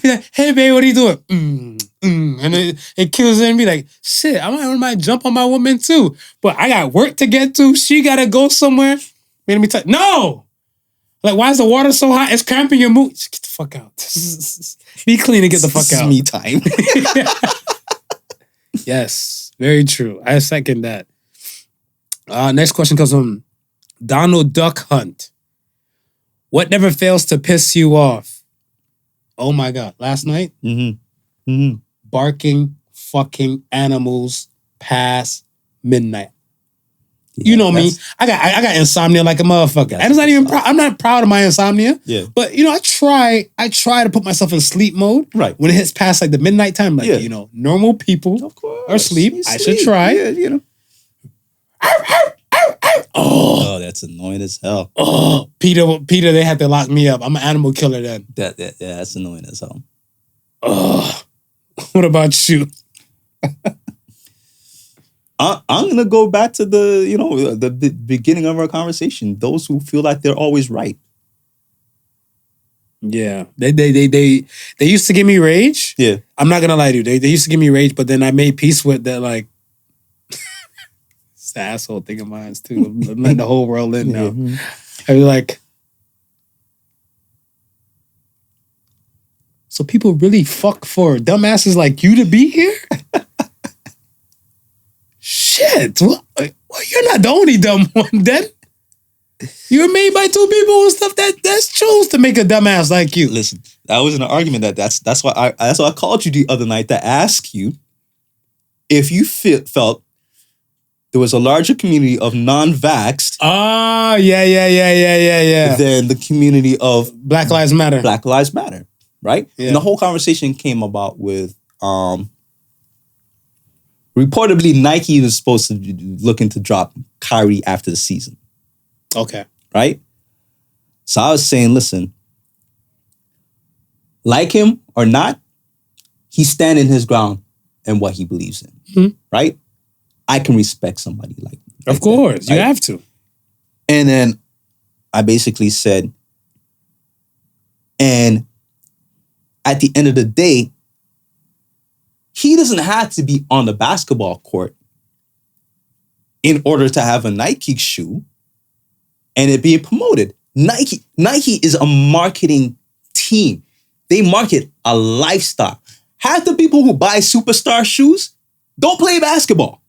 Yeah, hey babe, what are you doing? And it kills it and be like, shit, I might jump on my woman too. But I got work to get to. She gotta go somewhere. Let me tell you. No! Like, why is the water so hot? It's cramping your mood. Just get the fuck out. Be clean and get the fuck This is out. me time. Yes, very true. I second that. Next question comes from Donald Duck Hunt. What never fails to piss you off? Oh my God. Last night, barking fucking animals past midnight. Yeah, you know me. I got insomnia like a motherfucker. And it's not even I'm not proud of my insomnia. Yeah. But you know, I try to put myself in sleep mode. Right. When it hits past like the midnight time, like, Yeah. you know, normal people Of course. are asleep. You I should sleep. try. Yeah, you know. Oh, that's annoying as hell. oh, Peter, they had to lock me up. I'm an animal killer then. That's annoying as hell. Oh, what about you? I'm gonna go back to the beginning of our conversation. Those who feel like they're always right. Yeah, they used to give me rage. Yeah. I'm not gonna lie to you. They used to give me rage, but then I made peace with that. Like, it's the asshole thing of mine too. I'm letting the whole world in now. I was like, so people really fuck for dumbasses like you to be here? shit. Well, you're not the only dumb one then. You were made by two people and stuff that's chose to make a dumbass like you. Listen, that was an argument that's why I called you the other night to ask you if you felt there was a larger community of non-vaxxed. Oh, yeah. Than the community of Black Lives Matter. Black Lives Matter, right? Yeah. And the whole conversation came about with reportedly Nike was supposed to be looking to drop Kyrie after the season. Okay. Right? So I was saying, listen, like him or not, he's standing his ground in what he believes in. Mm-hmm. Right? I can respect somebody like Of course, that, right? you have to. And then I basically said, and at the end of the day, he doesn't have to be on the basketball court in order to have a Nike shoe and it being promoted. Nike is a marketing team. They market a lifestyle. Half the people who buy superstar shoes don't play basketball.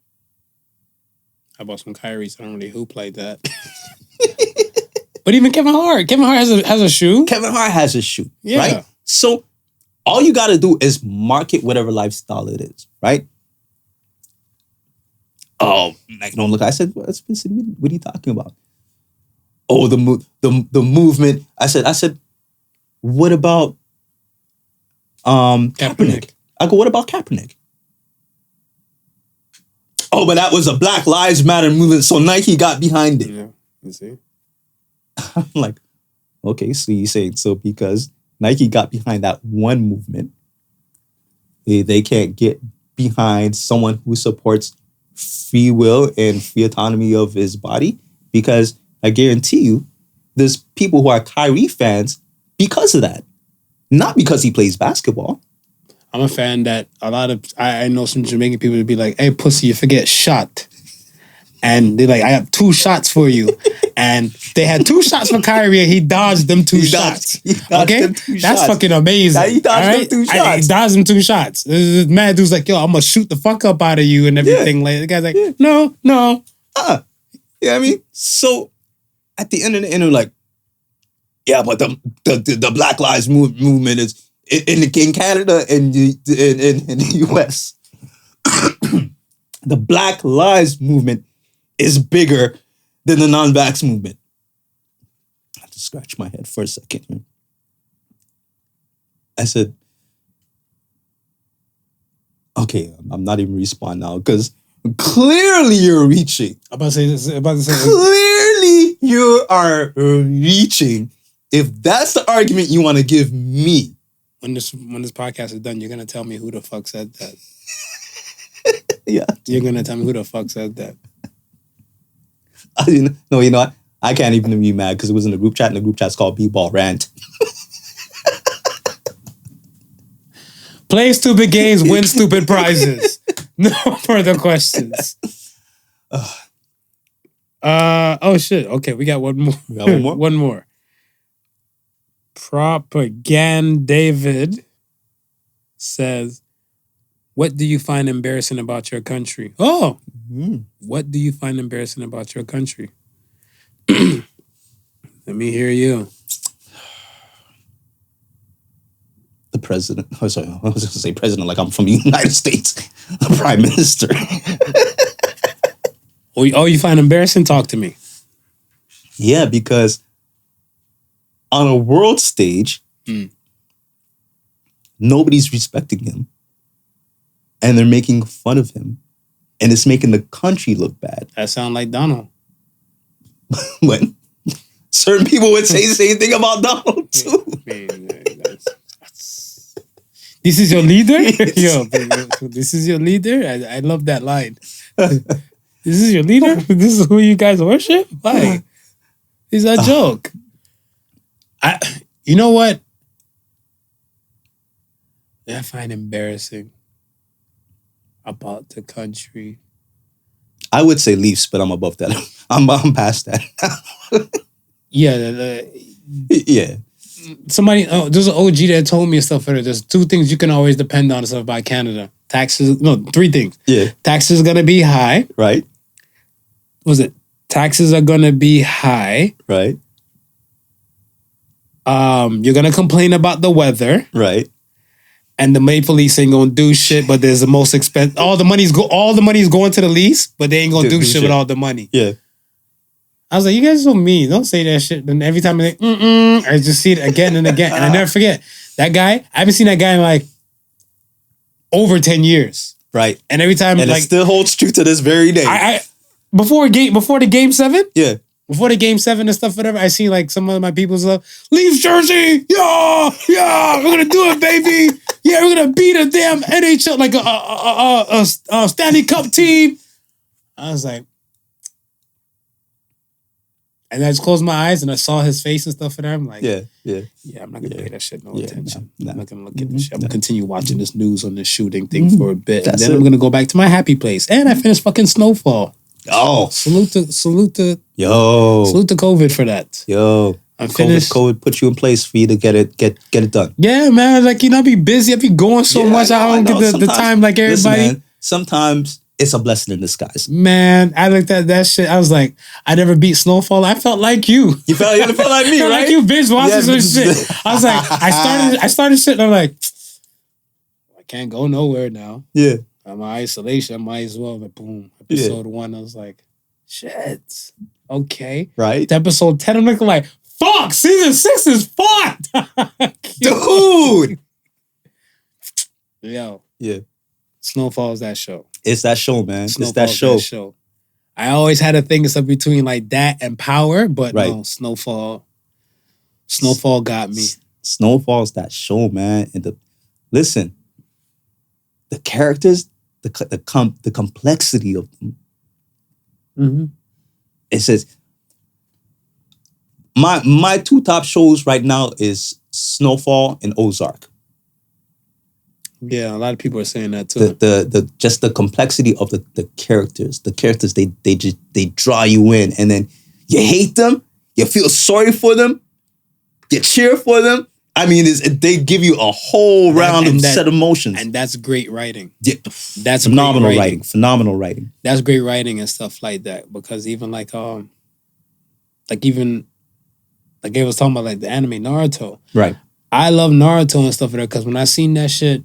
How about some Kyries? I don't really who played that. But even Kevin Hart has a shoe. Kevin Hart has a shoe, Yeah. right? So all you got to do is market whatever lifestyle it is, right? Oh, like, don't look. I said, what are you talking about? Oh, the movement. I said, what about Kaepernick? I go, what about Kaepernick? Oh, but that was a Black Lives Matter movement, so Nike got behind it. Yeah, you see. I'm like, okay, so you saying so because Nike got behind that one movement, they can't get behind someone who supports free will and free autonomy of his body? Because I guarantee you, there's people who are Kyrie fans because of that, not because he plays basketball. I'm a fan that I know some Jamaican people would be like, hey, pussy, you forget shot. And they're like, I have 2 shots for you. And they had 2 shots for Kyrie and he dodged them 2 shots. Okay? That's fucking amazing. Yeah, he dodged them 2 shots. He dodged them 2 shots. This mad dude's like, yo, I'm going to shoot the fuck up out of you and everything. Like, the guy's like, no. You know what I mean? So at the end of the day, like, yeah, but the Black Lives movement is in Canada and in the US. The Black Lives movement is bigger than the non-vax movement. I have to scratch my head for a second. I said, okay, I'm not even responding now because clearly you're reaching. I'm about to say Clearly you are reaching. If that's the argument you want to give me. when this podcast is done, you're going to tell me who the fuck said that. Yeah. You're going to tell me who the fuck said that. No, you know what? I can't even be mad because it was in the group chat and the group chat's called B-Ball Rant. Play stupid games, win stupid prizes. No further questions. Oh shit. Okay, we got one more. One more. Propaganda David says, what do you find embarrassing about your country? Oh, what do you find embarrassing about your country? Let me hear you. The president. Oh, sorry, I was going to say president like I'm from the United States. The prime minister. Oh, you find embarrassing? Talk to me. Yeah, because on a world stage, nobody's respecting him. And they're making fun of him. And it's making the country look bad. That sound like Donald. When certain people would say the same thing about Donald too. This is your leader? Yo, this is your leader? I love that line. This is your leader? This is who you guys worship? Why? It's a joke. You know what? I find embarrassing about the country. I would say Leafs, but I'm above that. I'm past that. Yeah. Yeah. Somebody, there's an OG that told me stuff. There's 2 things you can always depend on stuff about Canada. Taxes, no, 3 things. Yeah. Taxes gonna be high. Right. was it? Taxes are gonna be high. Right. You're gonna complain about the weather. Right. And the Maple Leafs ain't gonna do shit, but there's the most expensive. All the money's going to the Leafs, but they ain't gonna do shit with all the money. Yeah. I was like, you guys are so mean. Don't say that shit. Then every time I think, I just see it again and again. And I never forget. That guy, I haven't seen that guy in like over 10 years. Right. And every time, and like, it still holds true to this very day. Before the game 7? Yeah. Before the game 7 and stuff, whatever, I see like some of my people's Leafs jersey. Yeah, we're gonna do it, baby. Yeah, we're gonna beat a damn NHL, like a Stanley Cup team. I was like, and I just closed my eyes and I saw his face and stuff, and I'm like, yeah, I'm not gonna pay that shit no attention. I'm not gonna look at this shit. I'm gonna continue watching this news on this shooting thing for a bit, and then I'm gonna go back to my happy place. And I finished fucking Snowfall. Oh, salute to COVID for that. Yo, I'm finished. COVID put you in place for you to get it done. Yeah, man. Like, I be busy. I be going so much. I don't get the time like everybody. Listen, man, sometimes it's a blessing in disguise. Man, I looked at that shit. I was like, I never beat Snowfall. I felt like you. You felt like me, right? Like you binge watching some shit. I was like, I started shit and I'm like, I can't go nowhere now. Yeah. I'm in isolation. I might as well. But boom. Episode 1, I was like, shit. Okay. Right. To episode 10, I'm looking like, fuck, season 6 is fucked. Dude. Yo. Yeah. Snowfall is that show. It's that show, man. Snowfall it's that show. I always had a thing stuff between like that and Power, but no, Snowfall got me. Snowfall's that show, man. And listen, the characters, the complexity of them. Mm-hmm. It says my 2 top shows right now is Snowfall and Ozark. Yeah, a lot of people are saying that too. The just the complexity of the characters. The characters they draw you in, and then you hate them, you feel sorry for them, you cheer for them. I mean, they give you a whole round of set of emotions. And that's great writing. Yeah, that's phenomenal writing. Phenomenal writing. That's great writing and stuff like that. Because even like I was talking about like the anime Naruto. Right. I love Naruto and stuff like that because when I seen that shit,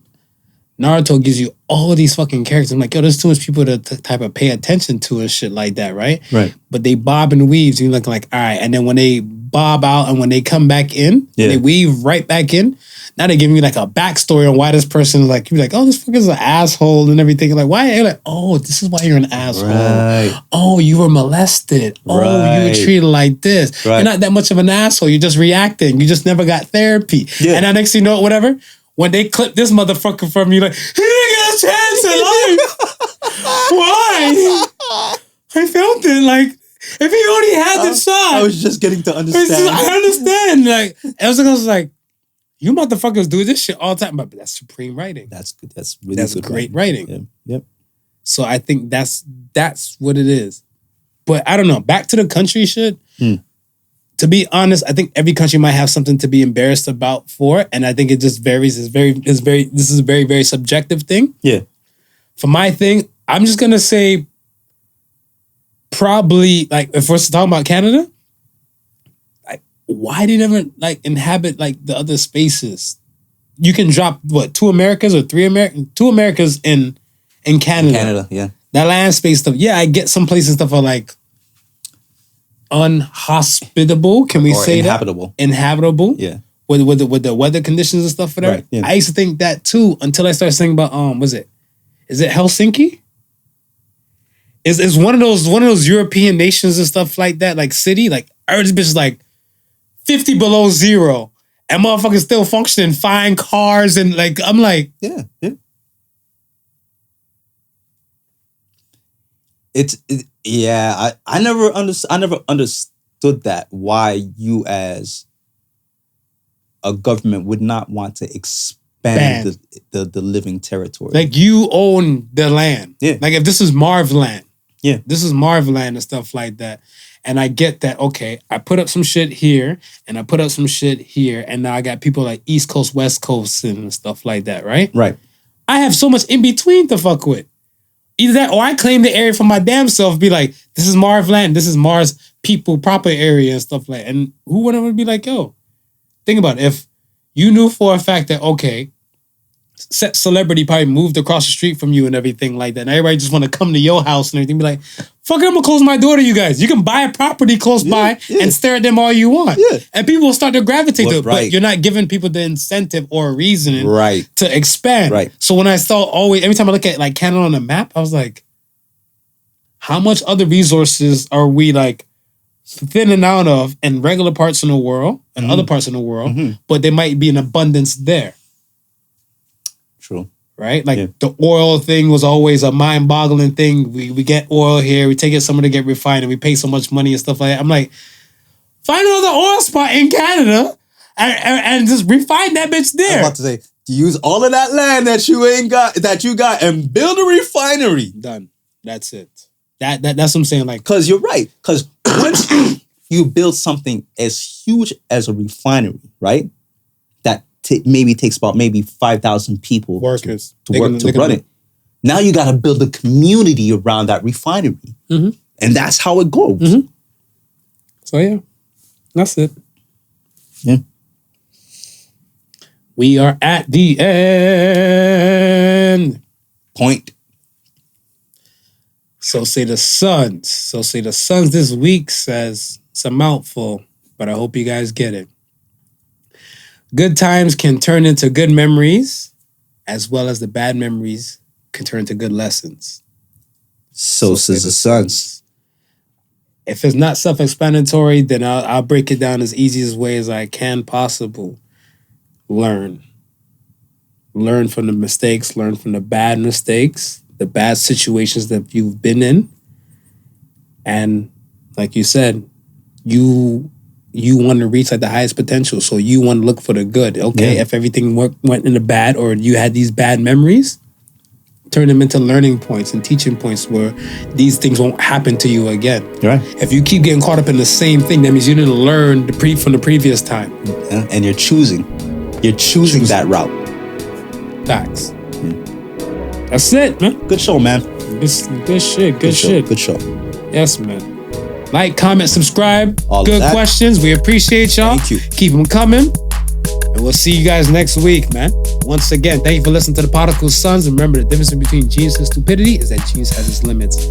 Naruto gives you all these fucking characters. I'm like, yo, there's too much people to type of pay attention to and shit like that, right? Right. But they bob and weave. So you're looking like, all right. And then when they bob out and when they come back in, they weave right back in. Now they give me like a backstory on why this person is like, you're like, oh, this fucker's an asshole and everything. You're like, why? You're like, oh, this is why you're an asshole. Right. Oh, you were molested. Oh, you were treated like this. Right. You're not that much of an asshole. You're just reacting. You just never got therapy. Yeah. And now next thing you know, whatever, when they clip this motherfucker from you, like, he didn't get a chance in life. Why? I felt it. Like, if he only had the shot. I was just getting to understand. I understand. Like, I was like, you motherfuckers do this shit all the time. But that's supreme writing. That's good. That's really good. Great writing. Yeah. Yep. So I think that's what it is. But I don't know. Back to the country shit. To be honest, I think every country might have something to be embarrassed about for, and I think it just varies. This is a very, very subjective thing. Yeah. For my thing, I'm just gonna say probably like if we're talking about Canada, like why they never like inhabit like the other spaces? You can drop what 2 Americas or 3 Americas, 2 Americas in Canada. Canada, yeah. That land space stuff. Yeah, I get some places stuff are like unhospitable, can we say inhabitable. That? Inhabitable. Yeah. With the weather conditions and stuff for that. Right, yeah. I used to think that too until I started thinking about is it Helsinki? Is one of those European nations and stuff like that, like city, like this bitch is like 50 below zero and motherfuckers still functioning, fine cars and like I'm like yeah. I never understood that why you as a government would not want to expand the living territory. Like you own the land. Yeah. Like if this is Marv land. Yeah. This is Marv land and stuff like that. And I get that, okay, I put up some shit here and I put up some shit here and now I got people like East Coast, West Coast and stuff like that, right? Right. I have so much in between to fuck with. Either that or I claim the area for my damn self, be like, This is Mars land. This is Mars people proper area and stuff like that. And who wouldn't want to be like, yo, think about it. If you knew for a fact that, okay, set celebrity probably moved across the street from you and everything like that, and everybody just want to come to your house and everything, be like, fuck it, I'm gonna close my door to you guys. You can buy a property close by and stare at them all you want. Yeah. And people will start to gravitate to it. Right. But you're not giving people the incentive or reason Right. to expand. Right. So when I saw every time I look at like Canada on the map, I was like, how much other resources are we like thinning out of in regular parts in the world and other parts in the world, but there might be an abundance there. True. Right? Like the oil thing was always a mind-boggling thing. We get oil here, we take it somewhere to get refined, and we pay so much money and stuff like that. I'm like, find another oil spot in Canada and just refine that bitch I there. was about to say, use all of that land that you got, and build a refinery. Done. That's it. That's what I'm saying. Like, Because you're right. Because once you build something as huge as a refinery, right? That maybe takes about 5,000 people workers to run it. Now you got to build a community around that refinery, and that's how it goes. So yeah, that's it. Yeah. We are at the end. Point. So say the Suns. This week says it's a mouthful, but I hope you guys get it. Good times can turn into good memories, as well as the bad memories can turn into good lessons. So says the Suns. If it's not self-explanatory, then I'll break it down as easiest way as I can possible. Learn. Learn from the mistakes. Learn from the bad mistakes, the bad situations that you've been in. And like you said, you want to reach like the highest potential. So you want to look for the good. Okay, if everything went in the bad or you had these bad memories, turn them into learning points and teaching points where these things won't happen to you again. Right. If you keep getting caught up in the same thing, that means you didn't learn from the previous time. And you're choosing that route. Facts. That's it, man. Good show, man. Good shit. Good shit. Good show. Yes, man. Like, comment, subscribe. All of Good that. questions. We appreciate y'all. Thank you. Keep them coming. And we'll see you guys next week, man. Once again, thank you for listening to the Podical Sons. And remember, the difference between genius and stupidity is that genius has its limits.